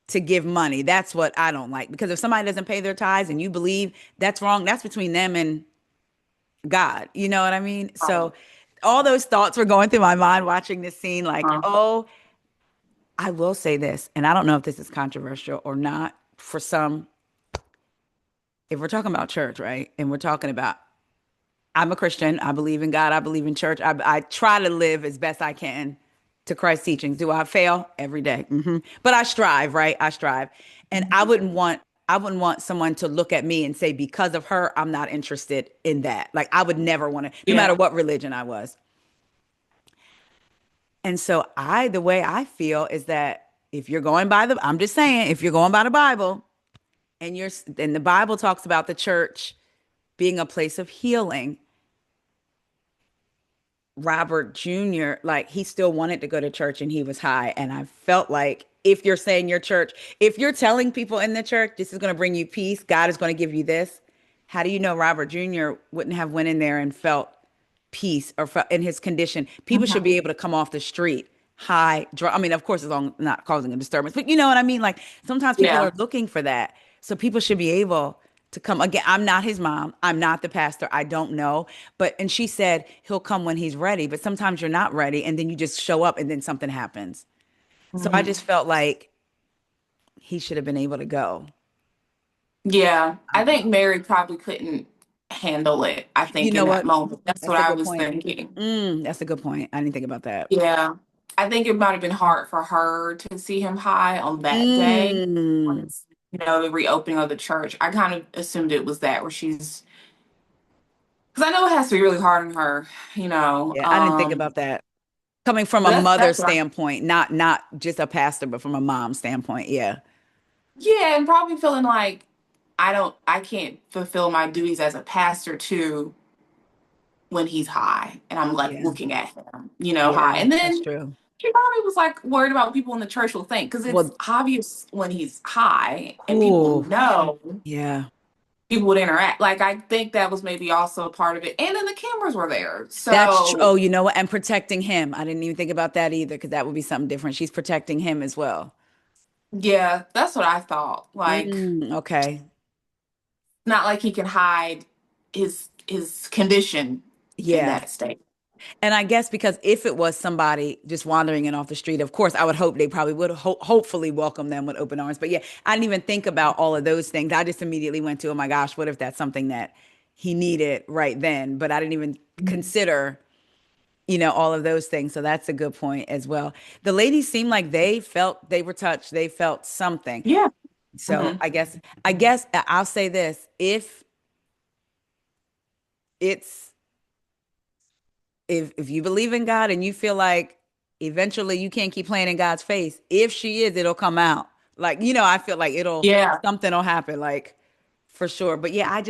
to give money. That's what I don't like. Because if somebody doesn't pay their tithes and you believe that's wrong, that's between them and God. You know what I mean? Right. So all those thoughts were going through my mind watching this scene, like, Uh, oh, I will say this, and I don't know if this is controversial or not for some. If we're talking about church, right? And we're talking about, I'm a Christian, I believe in God, I believe in church. I try to live as best I can to Christ's teachings. Do I fail? Every day. But I strive, right? I strive. And I wouldn't want someone to look at me and say, because of her, I'm not interested in that. Like I would never want to, no matter yeah. what religion I was. And so the way I feel is that if you're going by I'm just saying, if you're going by the Bible and the Bible talks about the church being a place of healing, Robert Jr., like he still wanted to go to church and he was high. And I felt like if you're saying your church, if you're telling people in the church, this is going to bring you peace, God is going to give you this, how do you know Robert Jr. wouldn't have went in there and felt peace or felt in his condition? People should be Mhm. able to come off the street high, drunk. I mean, of course, as long as not causing a disturbance, but you know what I mean? Like sometimes people Yeah. are looking for that. So people should be able to come again. I'm not his mom. I'm not the pastor. I don't know. But and she said he'll come when he's ready. But sometimes you're not ready, and then you just show up, and then something happens. So I Mhm. just felt like he should have been able to go. Yeah. I I don't think know. Mary probably couldn't handle it, I You think, in know that what? moment. That's what That's a I good was point. thinking. That's a good point. I didn't think about that. Yeah. I think it might have been hard for her to see him high on that day. Mm. Once, the reopening of the church. I kind of assumed it was that where she's, because I know it has to be really hard on her, you know. Yeah, I didn't think about that. Coming from a mother That's what I, standpoint, not just a pastor, but from a mom standpoint. Yeah. yeah, and probably feeling like I can't fulfill my duties as a pastor too when he's high and I'm like Yeah. looking at him, high. Yeah. And That's then true. she probably was like worried about what people in the church will think because it's Well, obvious when he's high and people ooh, know yeah. people would interact. Like I think that was maybe also a part of it. And then the cameras were there. That's true. Oh, So you know what? And protecting him. I didn't even think about that either, because that would be something different. She's protecting him as well. yeah, that's what I thought. Like Okay. not like he can hide his condition in Yeah. that state. And I guess because if it was somebody just wandering in off the street, of course, I would hope they probably would hopefully welcome them with open arms. But yeah, I didn't even think about all of those things. I just immediately went to, oh my gosh, what if that's something that he needed right then? But I didn't even consider, all of those things. So that's a good point as well. The ladies seemed like they were touched, they felt something. Yeah. So Hmm. I guess I'll say this: if it's if you believe in God and you feel like eventually you can't keep playing in God's face, if she is, it'll come out. Like, I feel like Yeah. something will happen, like for sure. But yeah,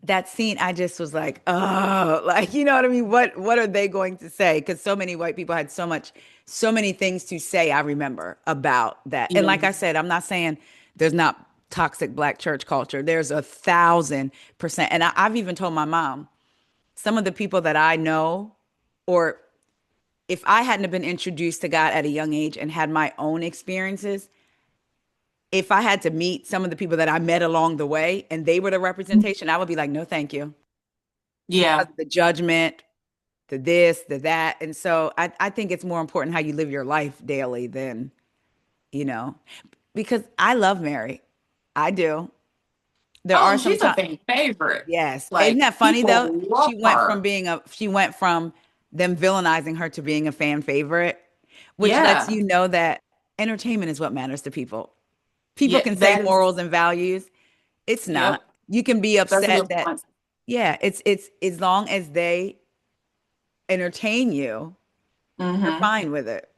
that scene, I just was like, oh, like, you know what I mean? What are they going to say? Because so many white people had so many things to say, I remember about that. And like Yeah. I said, I'm not saying there's not toxic black church culture. There's 1,000%. And I've even told my mom, some of the people that I know, or if I hadn't have been introduced to God at a young age and had my own experiences, if I had to meet some of the people that I met along the way and they were the representation, I would be like, no, thank you. Yeah. Because of the judgment, the this, the that. And so I think it's more important how you live your life daily than, you know, because I love Mary. I do. There are Oh, some she's a times. fan favorite. Yes. Isn't Like that funny people though? love her. She went from them villainizing her to being a fan favorite, which lets Yeah. you know that entertainment is what matters to people. People Yeah. can say That is. morals and values. It's not. Yep. You can be That's a upset good that, point. yeah, it's as long as they entertain you, you're Hmm. fine with it.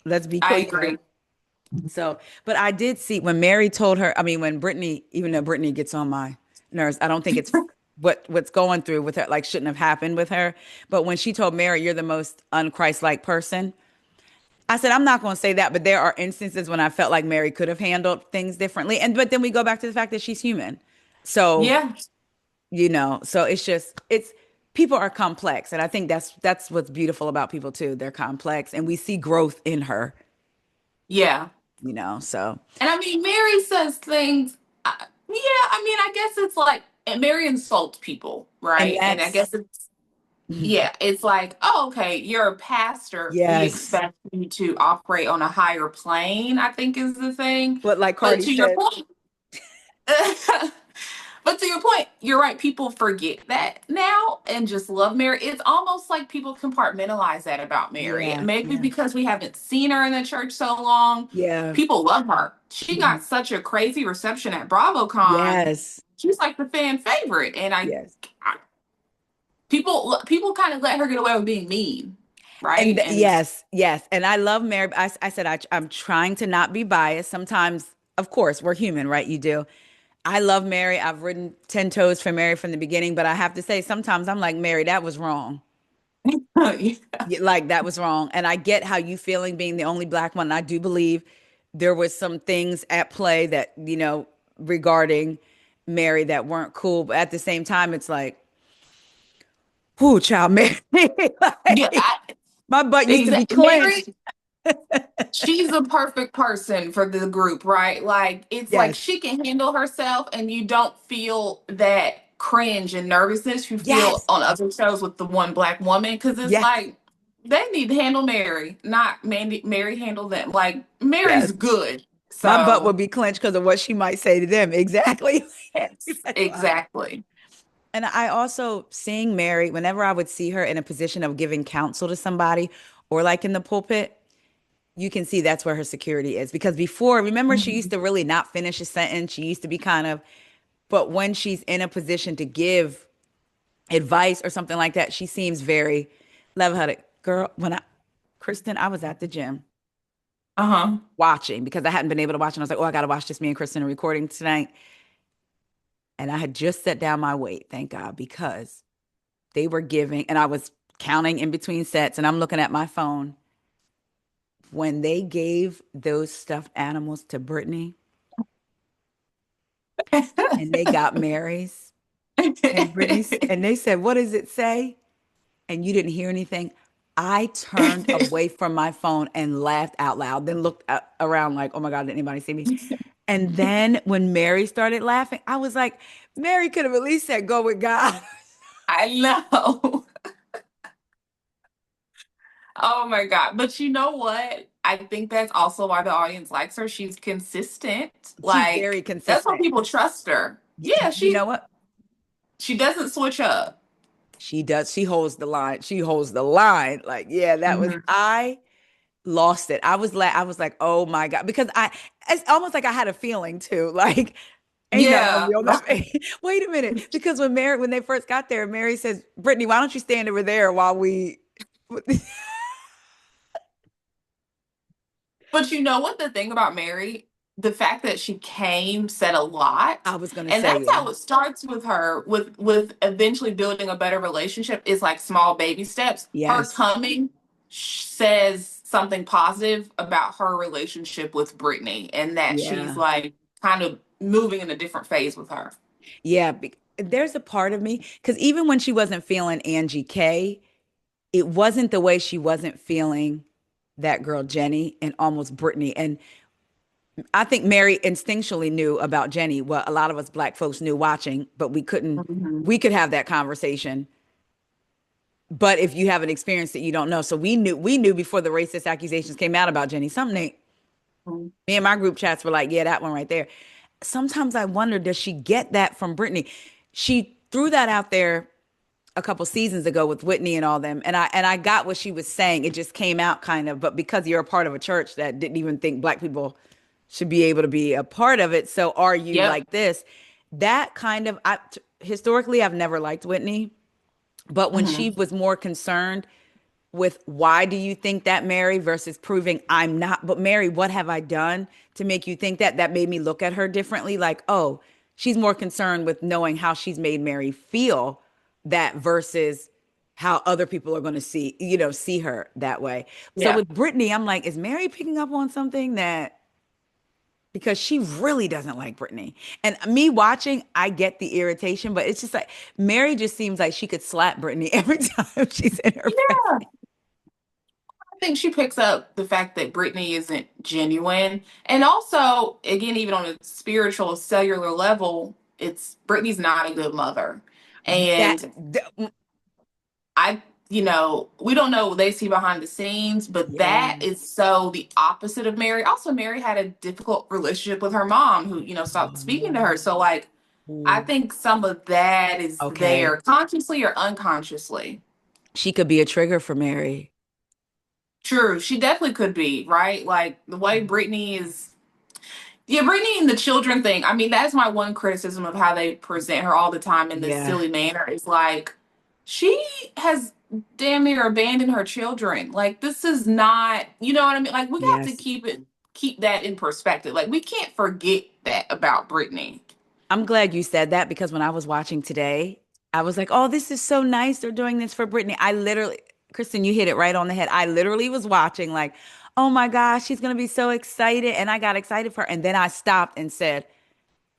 Let's be I clear. agree. So, but I did see when Mary told her, I mean, when Brittany, even though Brittany gets on my nerves, I don't think it's what's going through with her, like shouldn't have happened with her. But when she told Mary, you're the most unchristlike person, I said, I'm not going to say that, but there are instances when I felt like Mary could have handled things differently. And but then we go back to the fact that she's human. So, Yeah. so it's people are complex. And I think that's what's beautiful about people too. They're complex and we see growth in her, Yeah. so And I mean, Mary says things. Yeah. I mean, I guess it's like, and Mary insults people, and right? And I that's guess it's, yeah, it's like, oh, okay, you're a pastor. We yes. expect you to operate on a higher plane, I think is the thing. But like But Cardi to your said, point, but to your point, you're right. People forget that now and just love Mary. It's almost like people compartmentalize that about Mary. yeah, Maybe yeah, because we haven't seen her in the church so long, yeah. people love her. She Mhm. got such a crazy reception at BravoCon. Yes, She's like the fan favorite, and yes. people kind of let her get away with being mean, And right? And yes, yes. And I love Mary. I said, I'm trying to not be biased. Sometimes, of course, we're human, right? You do. I love Mary. I've ridden 10 toes for Mary from the beginning, but I have to say, sometimes I'm like, Mary, that was wrong. yeah, Like, that was wrong. And I get how you feeling being the only black one. I do believe there was some things at play that, regarding Mary that weren't cool. But at the same time, it's like, whoo, child, Mary. Like, I, my butt used to be Mary, clenched. she's a perfect person for the group, right? Like it's like Yes. she can handle herself and you don't feel that cringe and nervousness you feel Yes. on other shows with the one black woman because it's Yes. like they need to handle Mary, not Mary handle them. Like Yes. Mary's good. My butt So would be clenched because of what she might say to them. Exactly. yes, Like, wow. exactly. And I also seeing Mary, whenever I would see her in a position of giving counsel to somebody or like in the pulpit, you can see that's where her security is. Because before, remember, she used Mhm. to really not finish a sentence. She used to be kind of, but when she's in a position to give advice or something like that, she seems very level-headed. Girl, when I Kristen, I was at the gym Uh-huh. watching because I hadn't been able to watch, and I was like, oh, I got to watch this. Me and Kristen are recording tonight. And I had just set down my weight, thank God, because they were giving, and I was counting in between sets, and I'm looking at my phone. When they gave those stuffed animals to Brittany and they got Mary's, and and they said, what does it say? And you didn't hear anything. I turned away from my phone and laughed out loud, then looked around like, oh my God, did anybody see me? And then when Mary started laughing, I was like, Mary could have at least said, go with God. I know. Oh my God. But you know what? I think that's also why the audience likes her. She's consistent. She's very Like, that's why consistent. people trust her. Yeah, You know what? she doesn't switch up. She does. She holds the line. She holds the line. Like, yeah, that was, Mhm. I lost it. I was like, oh my God. Because it's almost like I had a feeling too. Like, ain't nothing gonna Yeah. be on that. Wait a minute. Because when they first got there, Mary says, Brittany, why don't you stand over there while we But you know what the thing about Mary, the fact that she came said a lot. I was gonna And say, that's yeah. how it starts with her with eventually building a better relationship is like small baby steps. Her Yes. coming says something positive about her relationship with Brittany and that she's Yeah. like kind of moving in a different phase with her. Yeah. There's a part of me, because even when she wasn't feeling Angie K, it wasn't the way she wasn't feeling that girl Jenny and almost Brittany. And I think Mary instinctually knew about Jenny, what a lot of us black folks knew watching, but Mhm. we could have that conversation. But if you haven't experienced it, you don't know. So we knew before the racist accusations came out about Jenny. Me and my group chats were like, yeah, that one right there. Sometimes I wonder, does she get that from Brittany? She threw that out there a couple seasons ago with Whitney and all them, and I got what she was saying. It just came out kind of, but because you're a part of a church that didn't even think black people should be able to be a part of it, so are you Yep. like this? That kind of, historically I've never liked Whitney, but when she Hmm. was more concerned with why do you think that, Mary, versus proving I'm not, but Mary, what have I done to make you think that? That made me look at her differently. Like, oh, she's more concerned with knowing how she's made Mary feel, that versus how other people are going to see her that way. So Yeah. with Brittany, I'm like, is Mary picking up on something that, because she really doesn't like Brittany. And me watching, I get the irritation, but it's just like Mary just seems like she could slap Brittany every time she's in her Yeah. face. I think she picks up the fact that Britney isn't genuine. And also, again, even on a spiritual, cellular level, it's Britney's not a good mother. That, And I, we don't know what they see behind the scenes, but yeah. that is so the opposite of Mary. Also, Mary had a difficult relationship with her mom who, stopped speaking to her. So, like, I Oh, think some of that is okay. there consciously or unconsciously. She could be a trigger for Mary. True. She definitely could be, right? Like the way Brittany is. Yeah, Brittany and the children thing. I mean, that's my one criticism of how they present her all the time in this Yeah. silly manner is like she has damn near abandoned her children. Like this is not, you know what I mean? Like we have to Yes. keep that in perspective. Like we can't forget that about Brittany. I'm glad you said that, because when I was watching today, I was like, oh, this is so nice. They're doing this for Brittany. Kristen, you hit it right on the head. I literally was watching, like, oh my gosh, she's going to be so excited. And I got excited for her. And then I stopped and said,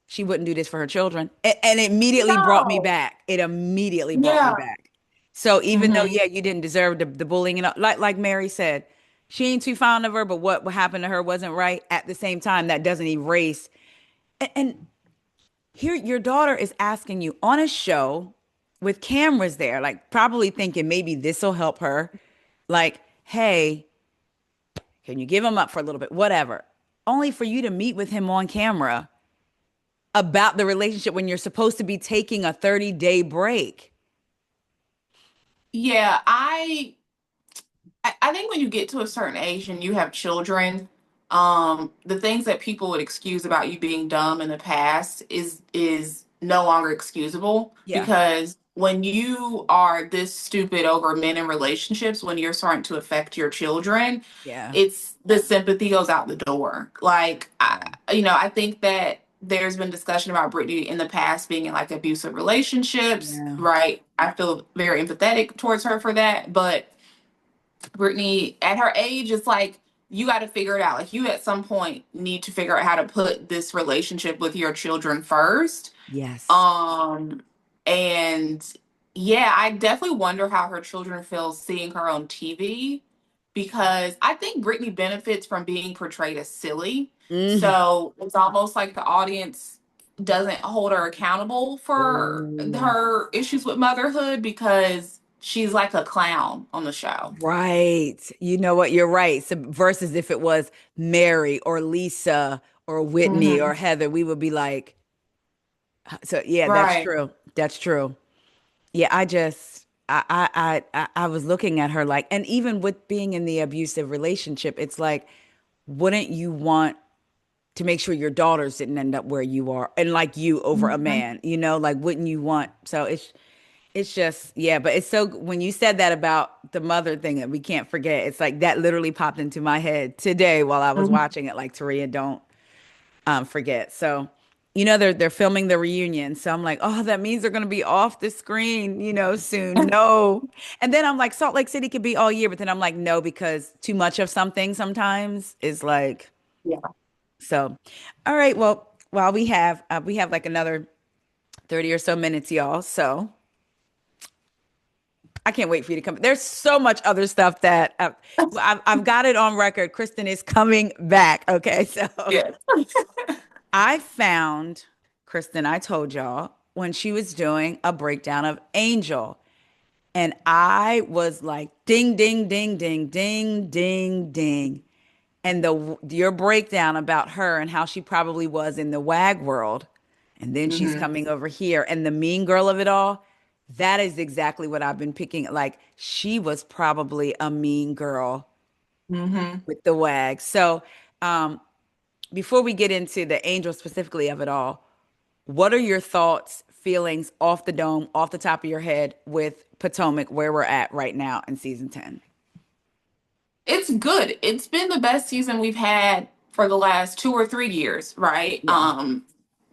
she wouldn't do this for her children. And it immediately brought me No. back. It immediately brought me Yeah. back. So even though, Hmm. yeah, you didn't deserve the bullying, and like Mary said, she ain't too fond of her, but what happened to her wasn't right. At the same time, that doesn't erase. And here, your daughter is asking you on a show with cameras there, like probably thinking maybe this will help her. Like, hey, can you give him up for a little bit? Whatever. Only for you to meet with him on camera about the relationship when you're supposed to be taking a 30-day break. Yeah, I think when you get to a certain age and you have children, the things that people would excuse about you being dumb in the past is no longer excusable Yeah. because when you are this stupid over men in relationships, when you're starting to affect your children, Yeah. it's the sympathy goes out the door. Like, Yeah. I think that there's been discussion about Brittany in the past being in like abusive relationships, Yeah. right? I feel very empathetic towards her for that. But Brittany, at her age, it's like you got to figure it out. Like, you at some point need to figure out how to put this relationship with your children first. Yes. um, and yeah, I definitely wonder how her children feel seeing her on TV, because I think Britney benefits from being portrayed as silly. Mm. So it's almost like the audience doesn't hold her accountable for Oh. her issues with motherhood, because she's like a clown on the show. Right. You know what? You're right. So versus if it was Mary or Lisa or Whitney or Hmm. Heather, we would be like, so yeah, that's Right. true. That's true. Yeah, I was looking at her like, and even with being in the abusive relationship, it's like, wouldn't you want to make sure your daughters didn't end up where you are and like you over a Mhm. man, like wouldn't you want? So it's just, yeah, but it's so when you said that about the mother thing that we can't forget, it's like that literally popped into my head today while I was Mhm. watching it, like Taria, don't forget. So, they're filming the reunion. So I'm like, oh, that means they're gonna be off the screen, soon. No. And then I'm like, Salt Lake City could be all year, but then I'm like, no, because too much of something sometimes is like Yeah. so. All right, well, while we have like another 30 or so minutes, y'all. So I can't wait for you to come. There's so much other stuff that I've got it on record. Kristen is coming back. Okay, so Yeah. I found Kristen. I told y'all when she was doing a breakdown of Angel, and I was like, ding, ding, ding, ding, ding, ding, ding, and your breakdown about her and how she probably was in the WAG world, and then she's Hmm. coming over here, and the mean girl of it all. That is exactly what I've been picking. Like she was probably a mean girl Hmm. with the WAG. So, um, before we get into the Angel specifically of it all, what are your thoughts, feelings off the dome, off the top of your head with Potomac, where we're at right now in season 10? It's good. It's been the best season we've had for the last 2 or 3 years, right? Yeah.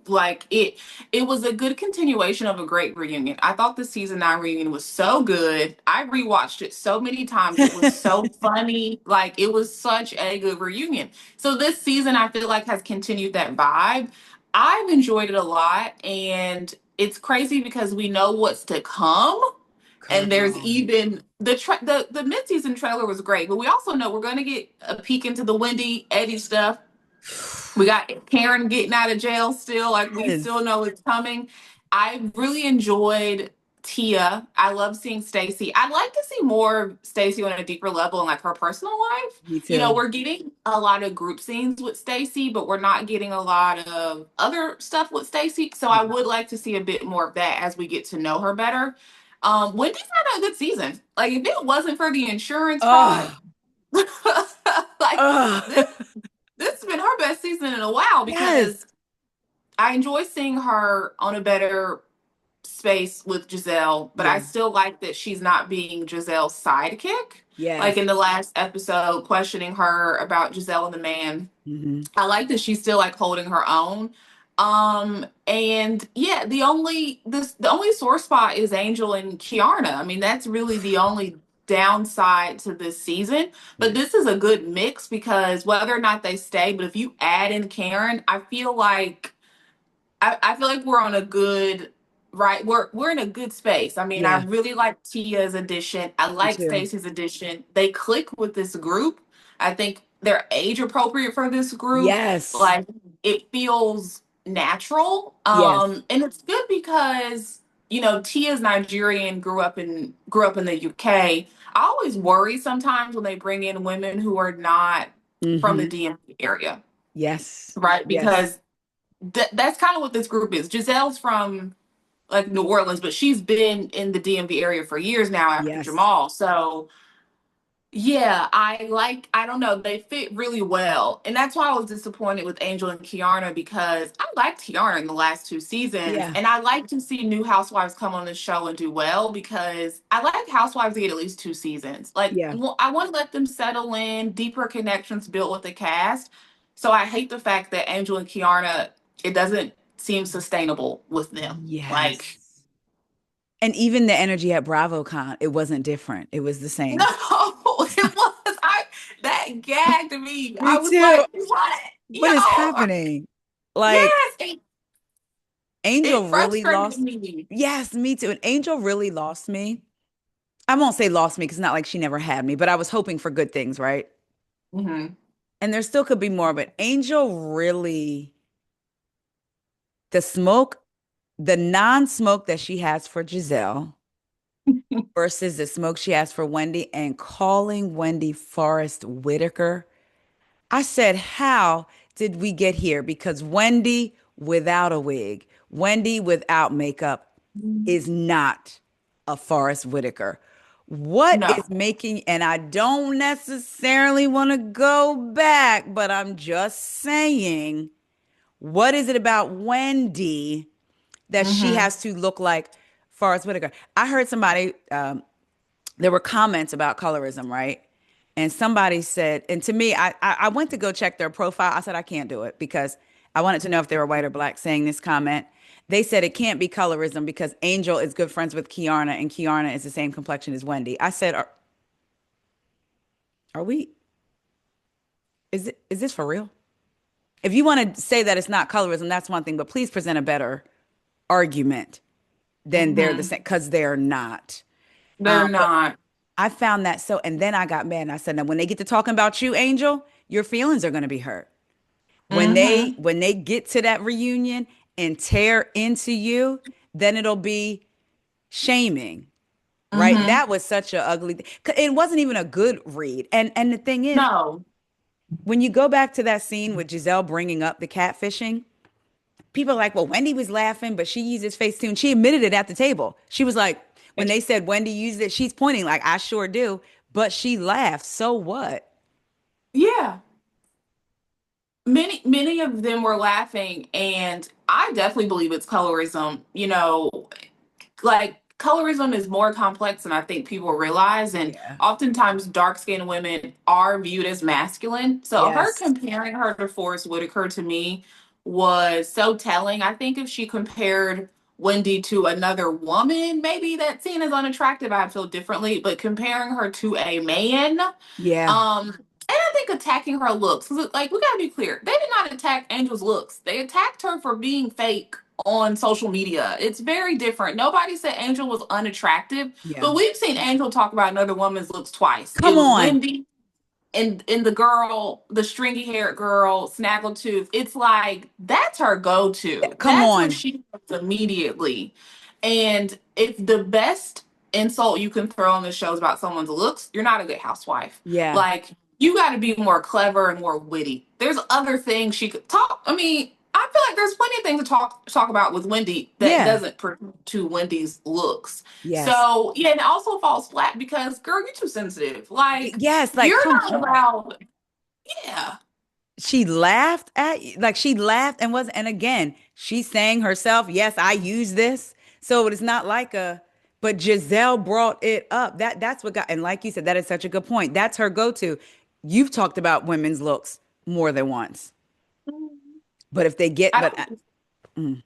Like it was a good continuation of a great reunion. I thought the season 9 reunion was so good. I rewatched it so many times. It was so funny. Like, it was such a good reunion. So this season I feel like has continued that vibe. I've enjoyed it a lot, and it's crazy because we know what's to come. And there's Girl. even the mid-season trailer was great, but we also know we're going to get a peek into the Wendy Eddie stuff. We got Karen getting out of jail still. Like, we Yes. still know it's coming. I really enjoyed Tia. I love seeing Stacey. I'd like to see more of Stacey on a deeper level in like her personal life. Me too. We're getting a lot of group scenes with Stacey, but we're not getting a lot of other stuff with Stacey. So I would like to see a bit more of that as we get to know her better. Wendy's had a good season. Like, if it wasn't for the insurance fraud, Oh, like this oh. this has been her best season in a while, Yes. because I enjoy seeing her on a better space with Giselle, but I Yeah. still like that she's not being Giselle's sidekick. Like Yes. in the last episode, questioning her about Giselle and the man. Hmm. I like that she's still like holding her own. And yeah, the only sore spot is Angel and Kiarna. I mean, that's really the only downside to this season. But Yeah. this is a good mix, because whether or not they stay, but if you add in Karen, I feel like we're on a good right. We're in a good space. I mean, I Yeah. really like Tia's addition. I Me like too. Stacey's addition. They click with this group. I think they're age appropriate for this group. Yes. Like, it feels natural. Yes. And it's good because Tia's Nigerian, grew up in the UK. I always worry sometimes when they bring in women who are not from the Hmm. DMV area, Yes. right? Yes. Because that's kind of what this group is. Giselle's from like New Orleans, but she's been in the DMV area for years now after Yes. Jamal. So Yeah, I don't know, they fit really well. And that's why I was disappointed with Angel and Kiarna because I liked Kiarna in the last two seasons. Yeah. And I like to see new housewives come on the show and do well because I like housewives to get at least two seasons. Like, Yeah. I want to let them settle in, deeper connections built with the cast. So I hate the fact that Angel and Kiarna, it doesn't seem sustainable with them. Like, Yes. And even the energy at BravoCon, it wasn't different. It was the no, same. it was that gagged me. Me I was too. like, what? What is Yo, happening? Like, yes, it Angel really frustrated lost. me. Yes, me too. And Angel really lost me. I won't say lost me because it's not like she never had me, but I was hoping for good things, right? Hmm. And there still could be more, but Angel really, the smoke, the non-smoke that she has for Giselle versus the smoke she has for Wendy and calling Wendy Forrest Whitaker. I said, how did we get here? Because Wendy without a wig, Wendy without makeup is not a Forrest Whitaker. What No. is making, and I don't necessarily want to go back, but I'm just saying, what is it about Wendy that she Hmm. has to look like Forrest Whitaker? I heard somebody, there were comments about colorism, right? And somebody said, and to me, I went to go check their profile. I said, I can't do it because I wanted to know if they were white or black saying this comment. They said it can't be colorism because Angel is good friends with Kiarna and Kiarna is the same complexion as Wendy. I said, are we, is this for real? If you want to say that it's not colorism, that's one thing, but please present a better argument than they're the Hmm. same because they're not. They're But not. I found that so, and then I got mad and I said, now when they get to talking about you, Angel, your feelings are going to be hurt. Hmm. When they get to that reunion and tear into you, then it'll be shaming, right? Hmm. That was such a ugly it wasn't even a good read. And the thing is, No. when you go back to that scene with Giselle bringing up the catfishing, people are like, well, Wendy was laughing, but she used his face too. And she admitted it at the table. She was like, when they said Wendy used it, she's pointing like, I sure do. But she laughed. So what? Yeah. Many of them were laughing, and I definitely believe it's colorism. Like colorism is more complex than I think people realize, and Yeah. oftentimes dark skinned women are viewed as masculine. So her Yes. comparing her to Forrest Whitaker to me was so telling. I think if she compared Wendy to another woman, maybe that scene is unattractive. I'd feel differently, but comparing her to a man, Yeah. and I think attacking her looks, 'cause, like we gotta be clear, they did not attack Angel's looks. They attacked her for being fake on social media. It's very different. Nobody said Angel was unattractive, Yeah. but we've seen Angel talk about another woman's looks twice. It Come was on. Wendy and the girl, the stringy haired girl, Snaggletooth. It's like that's her go to. Come That's what on. she does immediately. And if the best insult you can throw on the show is about someone's looks, you're not a good housewife. Yeah. Like you got to be more clever and more witty. There's other things she could talk. I mean, I feel like there's plenty of things to talk about with Wendy that Yeah. doesn't pertain to Wendy's looks. Yes. So yeah, and it also falls flat because girl, you're too sensitive. Like Yes. Like, you're come not on. allowed. Yeah. She laughed at you. Like, she laughed and was, and again, she's saying herself, yes, I use this. So it's not like but Giselle brought it up. That's what got, and like you said, that is such a good point. That's her go-to. You've talked about women's looks more than once. But if they get, I but don't. mm,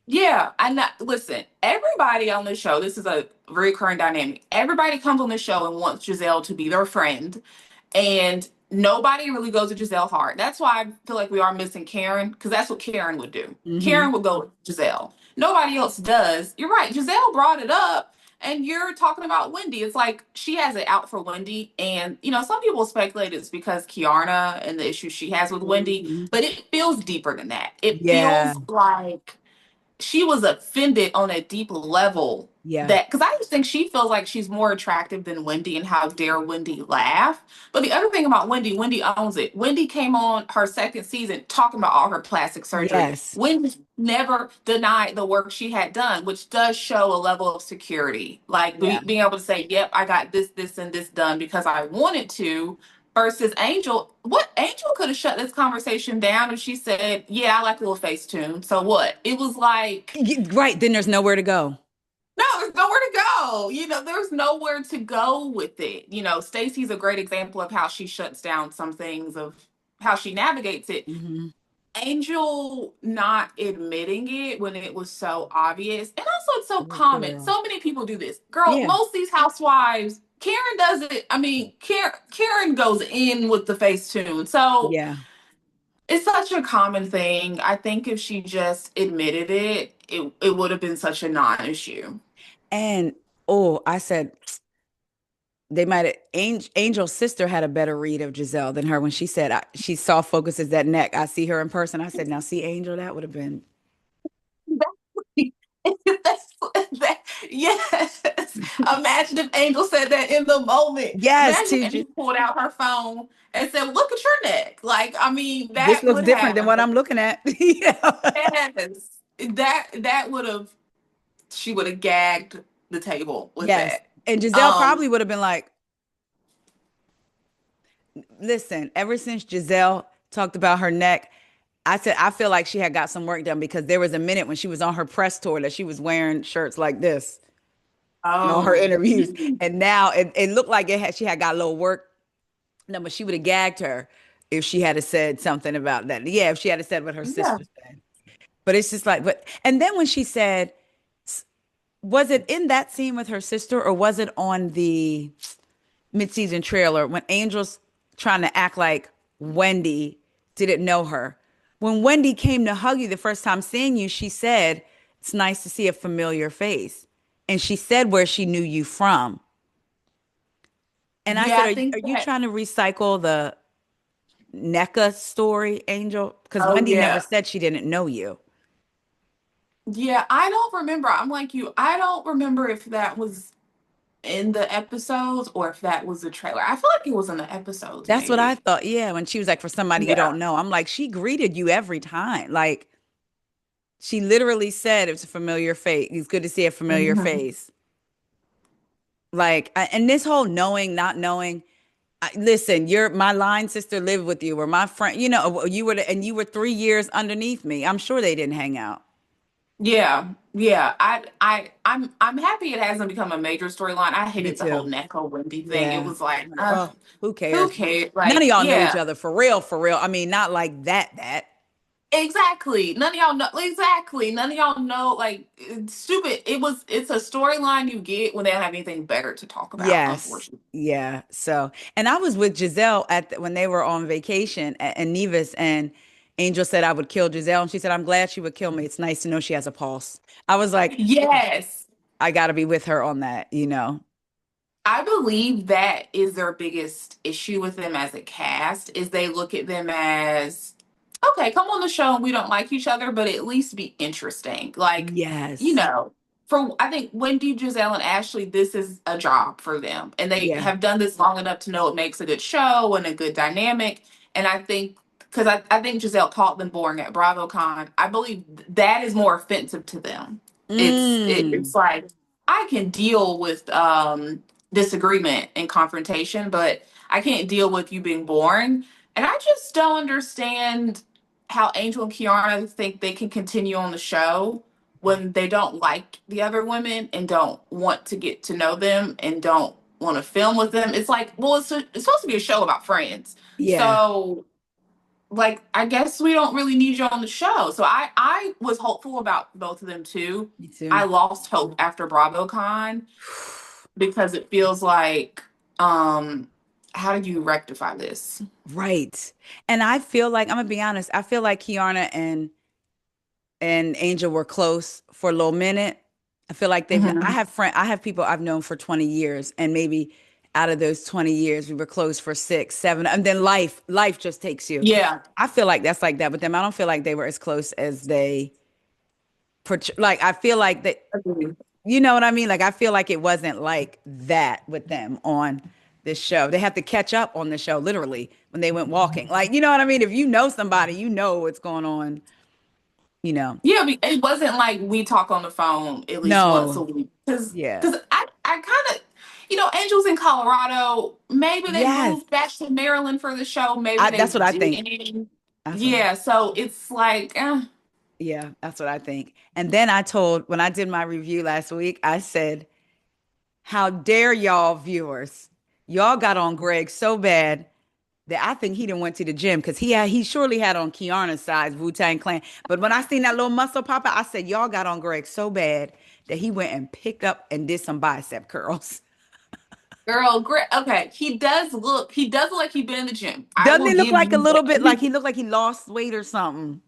Yeah, I not listen. Everybody on the show, this is a recurring dynamic. Everybody comes on the show and wants Giselle to be their friend, and nobody really goes to Giselle hard. That's why I feel like we are missing Karen, because that's what Karen would do. mhm. Karen would go with Giselle. Nobody else does. You're right. Giselle brought it up, and you're talking about Wendy. It's like she has it out for Wendy, and some people speculate it's because Kiarna and the issues she has with Wendy, Mhm. but it feels deeper than that. It Yeah. feels like she was offended on a deep level Yeah. that, because I just think she feels like she's more attractive than Wendy, and how dare Wendy laugh. But the other thing about Wendy, Wendy owns it. Wendy came on her second season talking about all her plastic surgery. Yes. Wendy never denied the work she had done, which does show a level of security. Like Yeah. being able to say, yep, I got this, and this done because I wanted to. Versus Angel, what Angel could have shut this conversation down if she said, "Yeah, I like a little face tune." So what? It was like, Right. Then there's nowhere to go. no, there's nowhere to go. There's nowhere to go with it. Stacey's a great example of how she shuts down some things, of how she navigates it. Hmm. Angel not admitting it when it was so obvious. And also it's so Oh, common. girl. So many people do this. Girl, Yeah. most of these housewives, Karen does it. I mean, Karen goes in with the face tune. So Yeah. it's such a common thing. I think if she just admitted it, it would have been such a non-issue. And oh, I said they might have Angel's sister had a better read of Giselle than her when she said she saw focuses that neck. I see her in person. I said, now see Angel, that would have been That's, that, yes. Imagine if Angel said that in the moment. yes, Imagine if TJ. Angel pulled out her phone and said, "Look at your neck." Like, I mean, This that looks would different than have, what I'm looking at. Yeah. yes, that would have, she would have gagged the table with Yes. that. And Giselle Um, probably would have been like, listen, ever since Giselle talked about her neck, I said, I feel like she had got some work done because there was a minute when she was on her press tour that she was wearing shirts like this in all her oh, interviews. And now it looked like she had got a little work. No, but she would have gagged her if she had said something about that. Yeah, if she had said what her yeah, sister said. But it's just like, and then when she said, was it in that scene with her sister or was it on the mid-season trailer when Angel's trying to act like Wendy didn't know her? When Wendy came to hug you the first time seeing you, she said, "It's nice to see a familiar face." And she said where she knew you from. And I yeah. said, I are think you that. trying to recycle the NECA story, Angel? Because Oh Wendy never yeah, said she didn't know you. yeah. I don't remember. I'm like you. I don't remember if that was in the episodes or if that was the trailer. I feel like it was in the episodes, That's what I maybe. thought. Yeah, when she was like, for somebody you Yeah. don't know, I'm like, she greeted you every time. Like, she literally said it's a familiar face. It's good to see a familiar Mhm. face. Like, and this whole knowing, not knowing. Listen, you're my line sister lived with you, or my friend. You were, and you were 3 years underneath me. I'm sure they didn't hang out. Yeah, yeah. I'm happy it hasn't become a major storyline. I Me hated the whole too. Neko Wendy thing. It Yeah. was like, Like, oh, who who cares? cares? None of Like, y'all know each yeah, other for real, for real. I mean, not like that. That. exactly. None of y'all know exactly. None of y'all know. Like, it's stupid. It's a storyline you get when they don't have anything better to talk about. Yes. Unfortunately. Yeah. So, and I was with Giselle when they were on vacation at Nevis, and Angel said I would kill Giselle, and she said I'm glad she would kill me. It's nice to know she has a pulse. I was like, Yes. I got to be with her on that. I believe that is their biggest issue with them as a cast is they look at them as, okay, come on the show and we don't like each other, but at least be interesting. Like, you Yes. know, for I think Wendy, Giselle, and Ashley, this is a job for them. And they Yeah. have done this long enough to know it makes a good show and a good dynamic. And I think because I think Giselle called them boring at BravoCon. I believe that is more offensive to them. It's Mm. like I can deal with disagreement and confrontation, but I can't deal with you being boring. And I just don't understand how Angel and Kiana think they can continue on the show when they don't like the other women and don't want to get to know them and don't want to film with them. It's like, well, it's supposed to be a show about friends. Yeah. So, like, I guess we don't really need you on the show. So I was hopeful about both of them too. Me I too. lost hope after BravoCon because it feels like, um how do you rectify this? Right. And I feel like I'm gonna be honest. I feel like Kiana and Angel were close for a little minute. I feel like Hmm. I have people I've known for 20 years, and maybe out of those 20 years, we were close for 6, 7, and then life just takes you. Yeah. I feel like that's like that with them. I don't feel like they were as close as they like I feel like that Agreed. You know what I mean? Like I feel like it wasn't like that with them on this show. They have to catch up on the show literally when they went walking. Like, you know what I mean? If you know somebody, you know what's going on, you know. Yeah, it wasn't like we talk on the phone at least once a No. week. Because Yeah. because I kind of, Angel's in Colorado. Maybe they Yes. moved back to Maryland for the show. Maybe they That's what I think. didn't. That's what I Yeah, so it's like, Yeah, that's what I think. And then I told when I did my review last week, I said, "How dare y'all viewers? Y'all got on Greg so bad that I think he didn't went to the gym because he surely had on Kiana's size Wu-Tang Clan. But when I seen that little muscle pop out, I said, y'all got on Greg so bad that he went and picked up and did some bicep curls. girl, great. Okay, he does look like he's been in the gym. I Doesn't will he look give like a you little that. bit like he looked like he lost weight or something?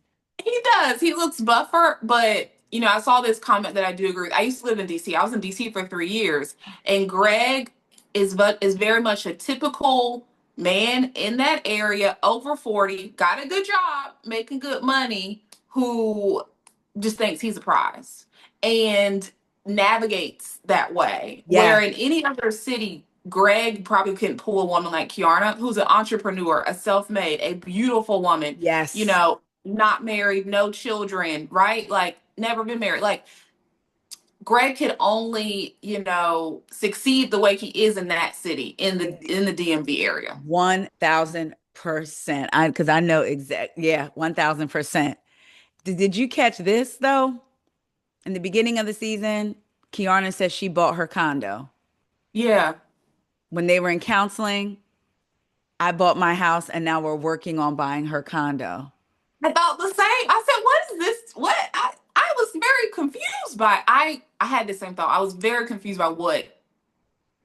He does. He looks buffer, but I saw this comment that I do agree with. I used to live in DC. I was in DC for 3 years, and Greg is very much a typical man in that area, over 40, got a good job, making good money, who just thinks he's a prize and navigates that way. Where Yeah. in any other city, Greg probably couldn't pull a woman like Kiana, who's an entrepreneur, a self-made, a beautiful woman, Yes. not married, no children, right? Like never been married. Like Greg could only, succeed the way he is in that city, in the DMV area. 1,000%. Because I know exact. Yeah, 1,000%. Did you catch this though? In the beginning of the season, Kiana says she bought her condo. Yeah. When they were in counseling, I bought my house and now we're working on buying her condo. I thought the same. I said, what is this? What? I was very confused by I had the same thought. I was very confused by what?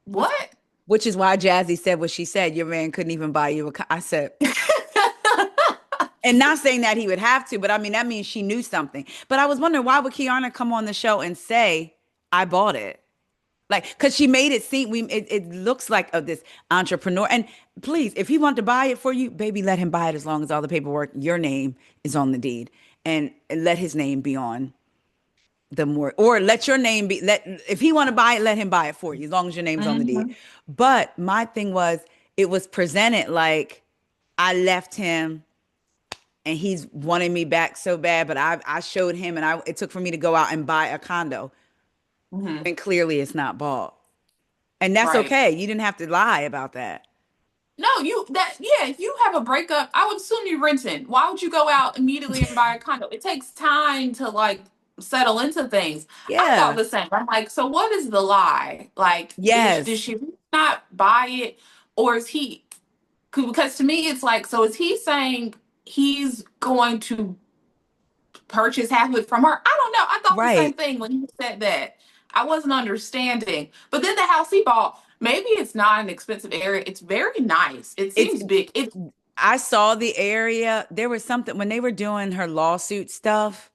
What's What? Which is why Jazzy said what she said. Your man couldn't even buy you a I said, and not saying that he would have to, but I mean that means she knew something. But I was wondering why would Kiana come on the show and say, I bought it? Like, because she made it seem it looks like this entrepreneur. And please, if he wanted to buy it for you, baby, let him buy it as long as all the paperwork, your name is on the deed. And let his name be on the more, or let your name be let if he want to buy it, let him buy it for you, as long as your name's on the deed. Mhm. But my thing was it was presented like I left him and he's wanting me back so bad, but I showed him and it took for me to go out and buy a condo. Mhm. And clearly it's not bought. And that's Right. okay. You didn't have to lie about that. No, yeah, if you have a breakup, I would assume you're renting. Why would you go out immediately and buy a condo? It takes time to like settle into things. I thought Yeah. the same. I'm like, so what is the lie? Like, did Yes. she not buy it? Or is he, because to me it's like, so is he saying he's going to purchase half of it from her? I don't know. I thought the same Right. thing when he said that. I wasn't understanding. But then the house he bought, maybe it's not an expensive area. It's very nice. It It's seems big. I saw the area. There was something when they were doing her lawsuit stuff.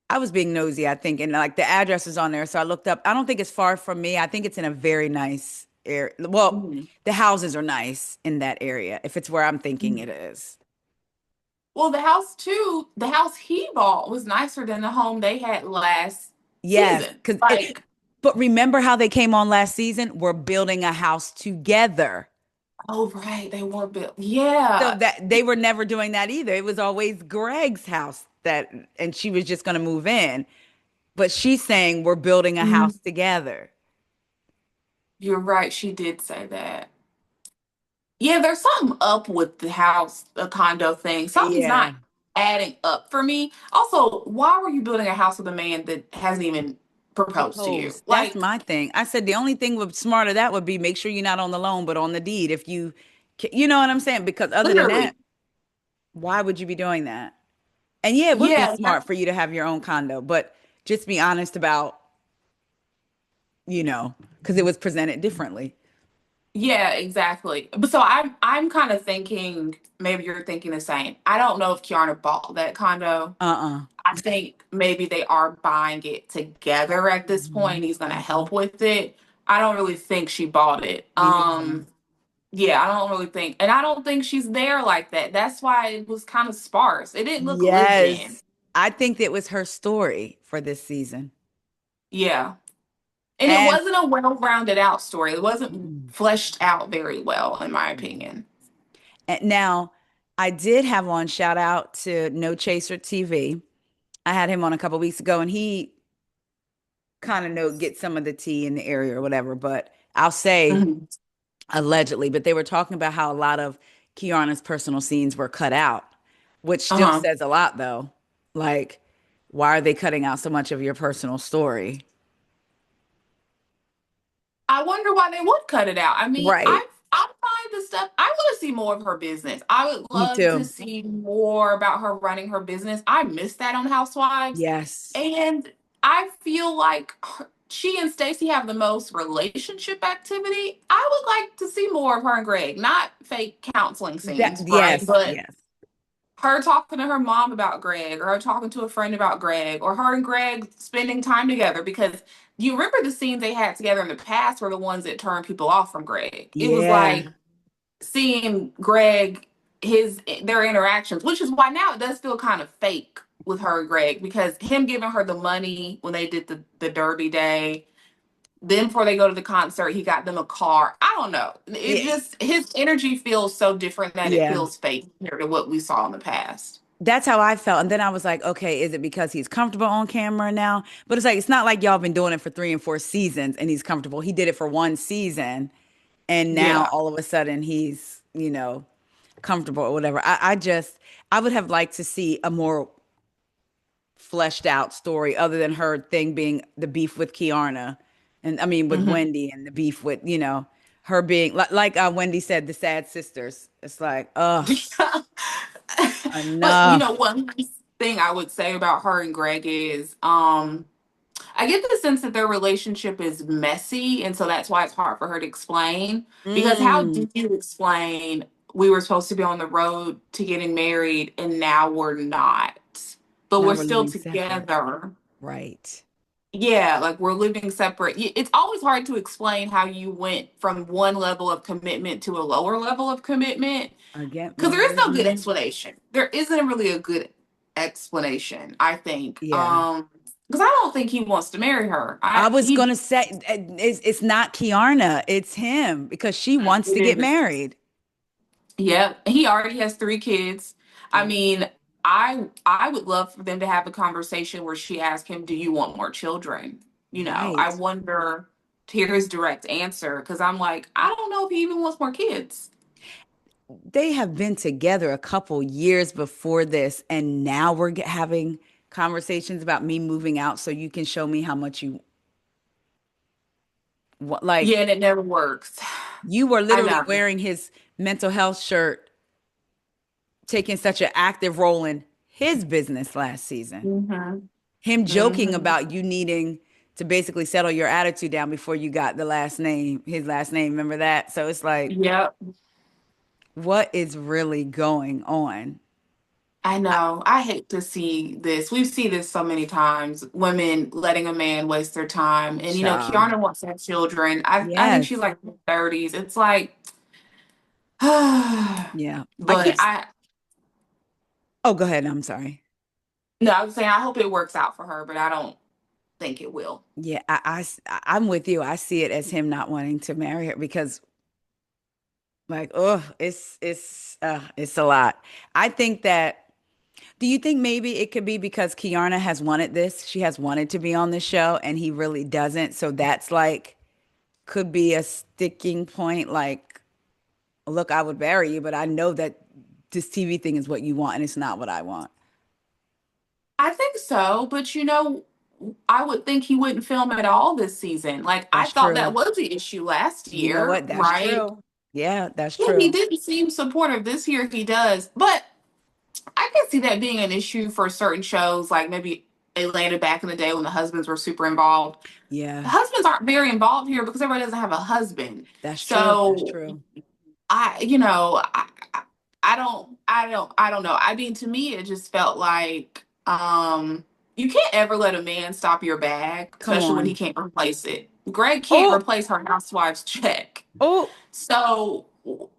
I was being nosy, I think, and like the address is on there. So I looked up. I don't think it's far from me. I think it's in a very nice area. Well, Mhm. the houses are nice in that area, if it's where I'm thinking it Mhm. is. Well, the house too, the house he bought was nicer than the home they had last Yes, season. because Like, but remember how they came on last season? We're building a house together. oh right, they were built. So Yeah. that they were never doing that either. It was always Greg's house and she was just going to move in. But she's saying we're building a Mhm. house together. You're right, she did say that. Yeah, there's something up with the condo thing. Something's Yeah. not adding up for me. Also, why were you building a house with a man that hasn't even proposed to you? Proposed. That's Like, my thing. I said the only thing would smarter that would be make sure you're not on the loan, but on the deed. If you know what I'm saying? Because other than that, literally. why would you be doing that? And yeah, it would be Yeah, smart for you to have your own condo, but just be honest about, because it was presented differently. yeah, exactly. But so I'm kind of thinking maybe you're thinking the same. I don't know if Kiana bought that condo. Uh-uh. I think maybe they are buying it together at this point. Mhm. He's gonna help with it. I don't really think she bought it. Me neither. Yeah, I don't really think, and I don't think she's there like that. That's why it was kind of sparse. It didn't look lived in. Yes. I think it was her story for this season. Yeah. And it And wasn't a well-rounded out story. It wasn't mm, fleshed out very well, in my mm. opinion. And now I did have on shout out to No Chaser TV. I had him on a couple weeks ago, and he kind of know get some of the tea in the area or whatever. But I'll say Mhm. allegedly, but they were talking about how a lot of Kiana's personal scenes were cut out, which still Uh-huh. says a lot though. Like, why are they cutting out so much of your personal story? I wonder why they would cut it out. I mean, Right. I find the stuff. I want to see more of her business. I would Me love to too. see more about her running her business. I miss that on Housewives, Yes. and I feel like she and Stacey have the most relationship activity. I would like to see more of her and Greg, not fake counseling That scenes, right? yes, But yes. her talking to her mom about Greg, or her talking to a friend about Greg, or her and Greg spending time together. Because you remember the scenes they had together in the past were the ones that turned people off from Greg. It was Yeah. like seeing Greg, his their interactions, which is why now it does feel kind of fake with her and Greg, because him giving her the money when they did the Derby day, then before they go to the concert, he got them a car. I don't know. It Yeah. just his energy feels so different that it Yeah. feels fake compared to what we saw in the past. That's how I felt. And then I was like, okay, is it because he's comfortable on camera now? But it's like, it's not like y'all been doing it for 3 and 4 seasons and he's comfortable. He did it for 1 season and now Yeah. all of a sudden he's, comfortable or whatever. I would have liked to see a more fleshed out story other than her thing being the beef with Kiarna. And I mean, with Hmm. Wendy and the beef with, her being like Wendy said, the sad sisters. It's like, ugh, But enough. one thing I would say about her and Greg is I get the sense that their relationship is messy, and so that's why it's hard for her to explain. Because how Mm. do you explain we were supposed to be on the road to getting married and now we're not, but Now we're we're still living separate. together? Right. Yeah, like we're living separate. It's always hard to explain how you went from one level of commitment to a lower level of commitment, Again. because there is no good Mhm. explanation. There isn't really a good explanation, I think. Yeah. Because I don't think he wants to marry her. I I was he gonna say it's not Kiarna, it's him because she wants to get it is. married. Yeah, he already has 3 kids. I Yeah. mean, I would love for them to have a conversation where she asks him, "Do you want more children?" I Right. wonder to hear his direct answer, because I'm like, I don't know if he even wants more kids. They have been together a couple years before this, and now we're having conversations about me moving out so you can show me how much you want. Yeah, Like, and it never works. you were I literally know. wearing his mental health shirt, taking such an active role in his business last season. Hmm. Him joking Hmm. about you needing to basically settle your attitude down before you got the last name, his last name. Remember that? So it's like, Yep. what is really going on? I know. I hate to see this. We've seen this so many times. Women letting a man waste their time. And Child. Kiana wants to have children. I think she's Yes. like in her 30s. It's like Yeah. I keep, but I oh, go ahead. I'm sorry. no, I was saying I hope it works out for her, but I don't think it will. Yeah. I'm with you. I see it as him not wanting to marry her because, like, oh, it's a lot. I think that, do you think maybe it could be because Kiarna has wanted this? She has wanted to be on the show and he really doesn't. So that's like, could be a sticking point. Like, look, I would marry you, but I know that this TV thing is what you want and it's not what I want. I think so, but I would think he wouldn't film at all this season. Like I That's thought that true. was the issue last You know year, what? That's right? true. Yeah, that's Yeah, he true. didn't seem supportive. This year he does. But I can see that being an issue for certain shows, like maybe Atlanta back in the day when the husbands were super involved. Yeah, Husbands aren't very involved here because everybody doesn't have a husband. that's true. That's So true. I, you know, I don't know. I mean, to me, it just felt like you can't ever let a man stop your bag, Come especially when he on. can't replace it. Greg can't Oh, replace her housewife's check. oh, So,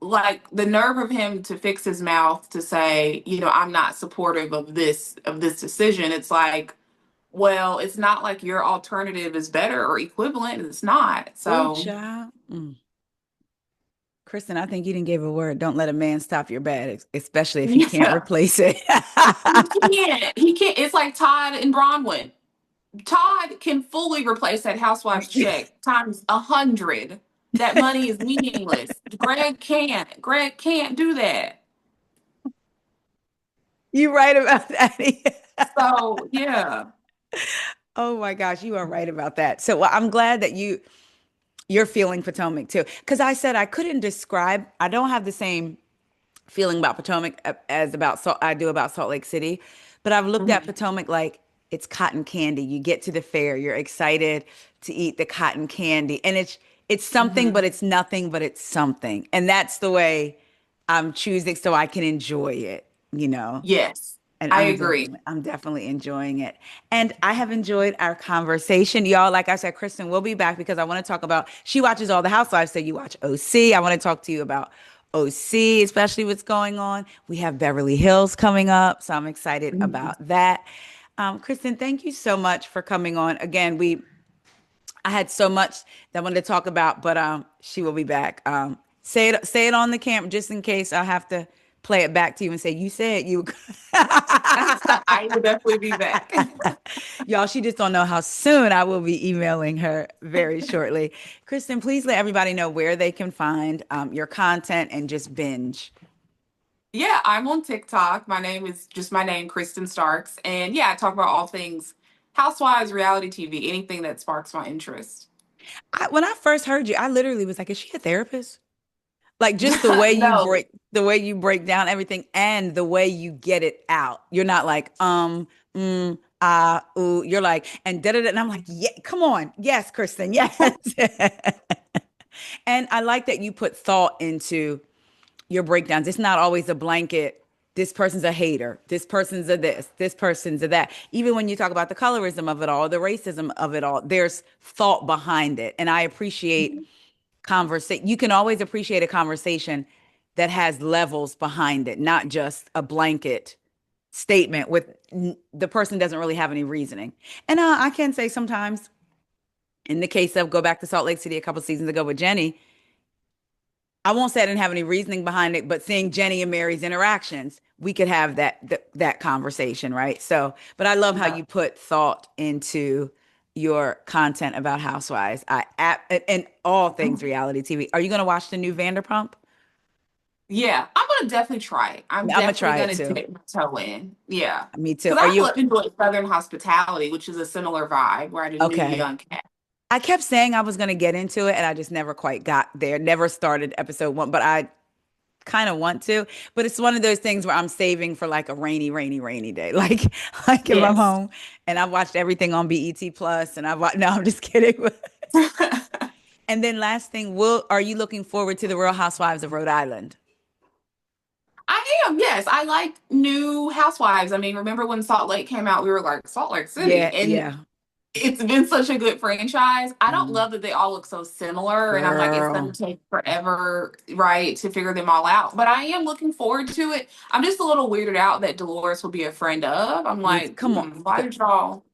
like the nerve of him to fix his mouth to say, I'm not supportive of this decision. It's like, Well, it's not like your alternative is better or equivalent. It's not. Oh, So, child. Kristen, I think you didn't give a word. Don't let a man stop your bed, especially if he can't yeah, replace it. he can't. He can't. It's like Todd and Bronwyn. Todd can fully replace that housewife's check times 100. That money is meaningless. Greg can't. Greg can't do that. You right about that. So, yeah. Oh my gosh, you are right about that. So well, I'm glad that you're feeling Potomac too. Because I said I couldn't describe, I don't have the same feeling about Potomac as about I do about Salt Lake City, but I've looked at Mhm. Potomac like it's cotton candy. You get to the fair, you're excited to eat the cotton candy, and it's something, but Mhm. it's nothing, but it's something, and that's the way I'm choosing so I can enjoy it, you know. Yes, And I agree. I'm definitely enjoying it. And I have enjoyed our conversation. Y'all, like I said, Kristen will be back because I want to talk about, she watches all the housewives, so you watch OC. I want to talk to you about OC, especially what's going on. We have Beverly Hills coming up, so I'm excited Mhm. about that. Kristen, thank you so much for coming on. Again, I had so much that I wanted to talk about, but she will be back. Say it on the camera just in case I have to play it back to you and say you said you. I will definitely be back. Y'all, she just don't know how soon I will be emailing her very shortly. Kristen, please let everybody know where they can find your content and just binge. Yeah, I'm on TikTok. My name is just my name, Kristen Starks. And yeah, I talk about all things housewives, reality TV, anything that sparks my interest. When I first heard you, I literally was like, "Is she a therapist?" Like just the way you No. break down everything and the way you get it out. You're not like ah ooh. You're like and da da da. And I'm like, yeah, come on, yes, Kristen, yes. And I like that you put thought into your breakdowns. It's not always a blanket. This person's a hater. This person's a this. This person's a that. Even when you talk about the colorism of it all, the racism of it all, there's thought behind it. And I appreciate conversation. You can always appreciate a conversation that has levels behind it, not just a blanket statement with the person doesn't really have any reasoning. And I can say sometimes, in the case of go back to Salt Lake City a couple seasons ago with Jenny, I won't say I didn't have any reasoning behind it, but seeing Jenny and Mary's interactions, we could have that conversation, right? So, but I love how Yeah. you put thought into your content about Housewives. And all things reality TV. Are you going to watch the new Vanderpump? Yeah, I'm gonna definitely try it. I'm I'm gonna definitely try it gonna too. dip my toe in. Yeah, Me too. because Are I you enjoy Southern hospitality, which is a similar vibe, where I just knew okay? young cat. I kept saying I was going to get into it, and I just never quite got there. Never started episode one, but I kind of want to, but it's one of those things where I'm saving for like a rainy day. Like if I'm Yes. home and I've watched everything on BET Plus and I've watched, no, I'm just kidding. And then last thing, will are you looking forward to the Real Housewives of Rhode Island? I am. Yes, I like new housewives. I mean, remember when Salt Lake came out? We were like Salt Lake City, Yeah, and yeah. it's been such a good franchise. I don't Mm, love that they all look so similar, and I'm like, it's going girl, to take forever, right, to figure them all out. But I am looking forward to it. I'm just a little weirded out that Dolores will be a friend of. I'm like, come on. why did y'all?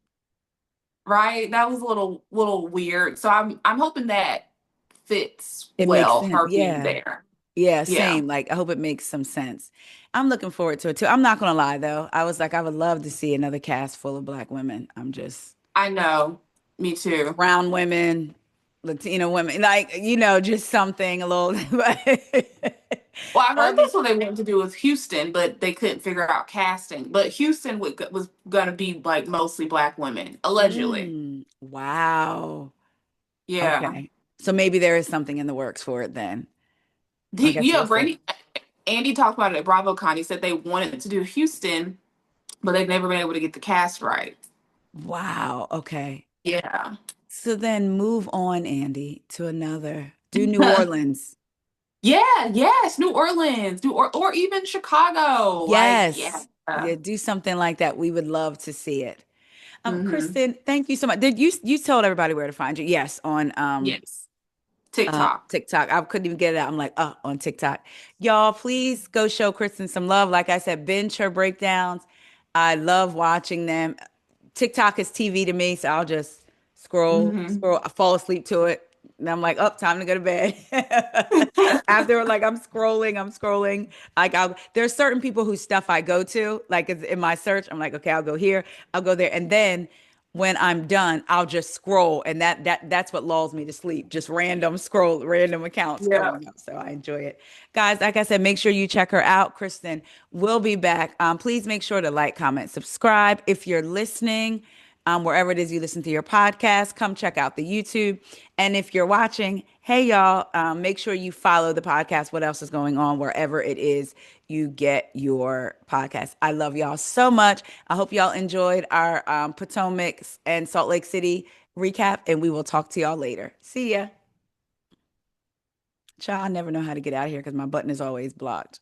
Right, that was a little weird. So I'm hoping that fits It makes well. sense. Her being Yeah. there. Yeah, Yeah, same. Like I hope it makes some sense. I'm looking forward to it too. I'm not gonna lie though. I was like, I would love to see another cast full of black women. I'm just I know. Me too. brown women, Latino women, like, just something a little. Well, I All heard these. that's what they wanted to do with Houston, but they couldn't figure out casting. But Houston was going to be like mostly black women, allegedly. Wow. Yeah. Okay. So maybe there is something in the works for it then. I guess Yeah, we'll see. Brandy, Andy talked about it at BravoCon. He said they wanted to do Houston, but they've never been able to get the cast right. Wow. Okay. Yeah. So then move on, Andy, to another. Do New Orleans. Yeah, yes, New Orleans, or even Chicago. Like, yeah. Yes. Yeah, do something like that. We would love to see it. Hmm. Kristen, thank you so much. Did you told everybody where to find you? Yes, on Yes. TikTok. TikTok. I couldn't even get it out. I'm like, on TikTok. Y'all, please go show Kristen some love. Like I said, binge her breakdowns. I love watching them. TikTok is TV to me, so I'll just scroll, Hmm. scroll, I fall asleep to it. And I'm like, oh, time to go to bed. After like I'm scrolling. Like there's certain people whose stuff I go to, like it's in my search. I'm like, okay, I'll go here, I'll go there. And then when I'm done, I'll just scroll. And that's what lulls me to sleep. Just random scroll, random accounts Yeah. coming up. So I enjoy it. Guys, like I said, make sure you check her out. Kristen will be back. Please make sure to like, comment, subscribe. If you're listening, wherever it is you listen to your podcast, come check out the YouTube. And if you're watching, hey y'all, make sure you follow the podcast. What else is going on wherever it is you get your podcast? I love y'all so much. I hope y'all enjoyed our Potomac and Salt Lake City recap, and we will talk to y'all later. See ya. Child, I never know how to get out of here because my button is always blocked.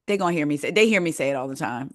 They hear me say it all the time.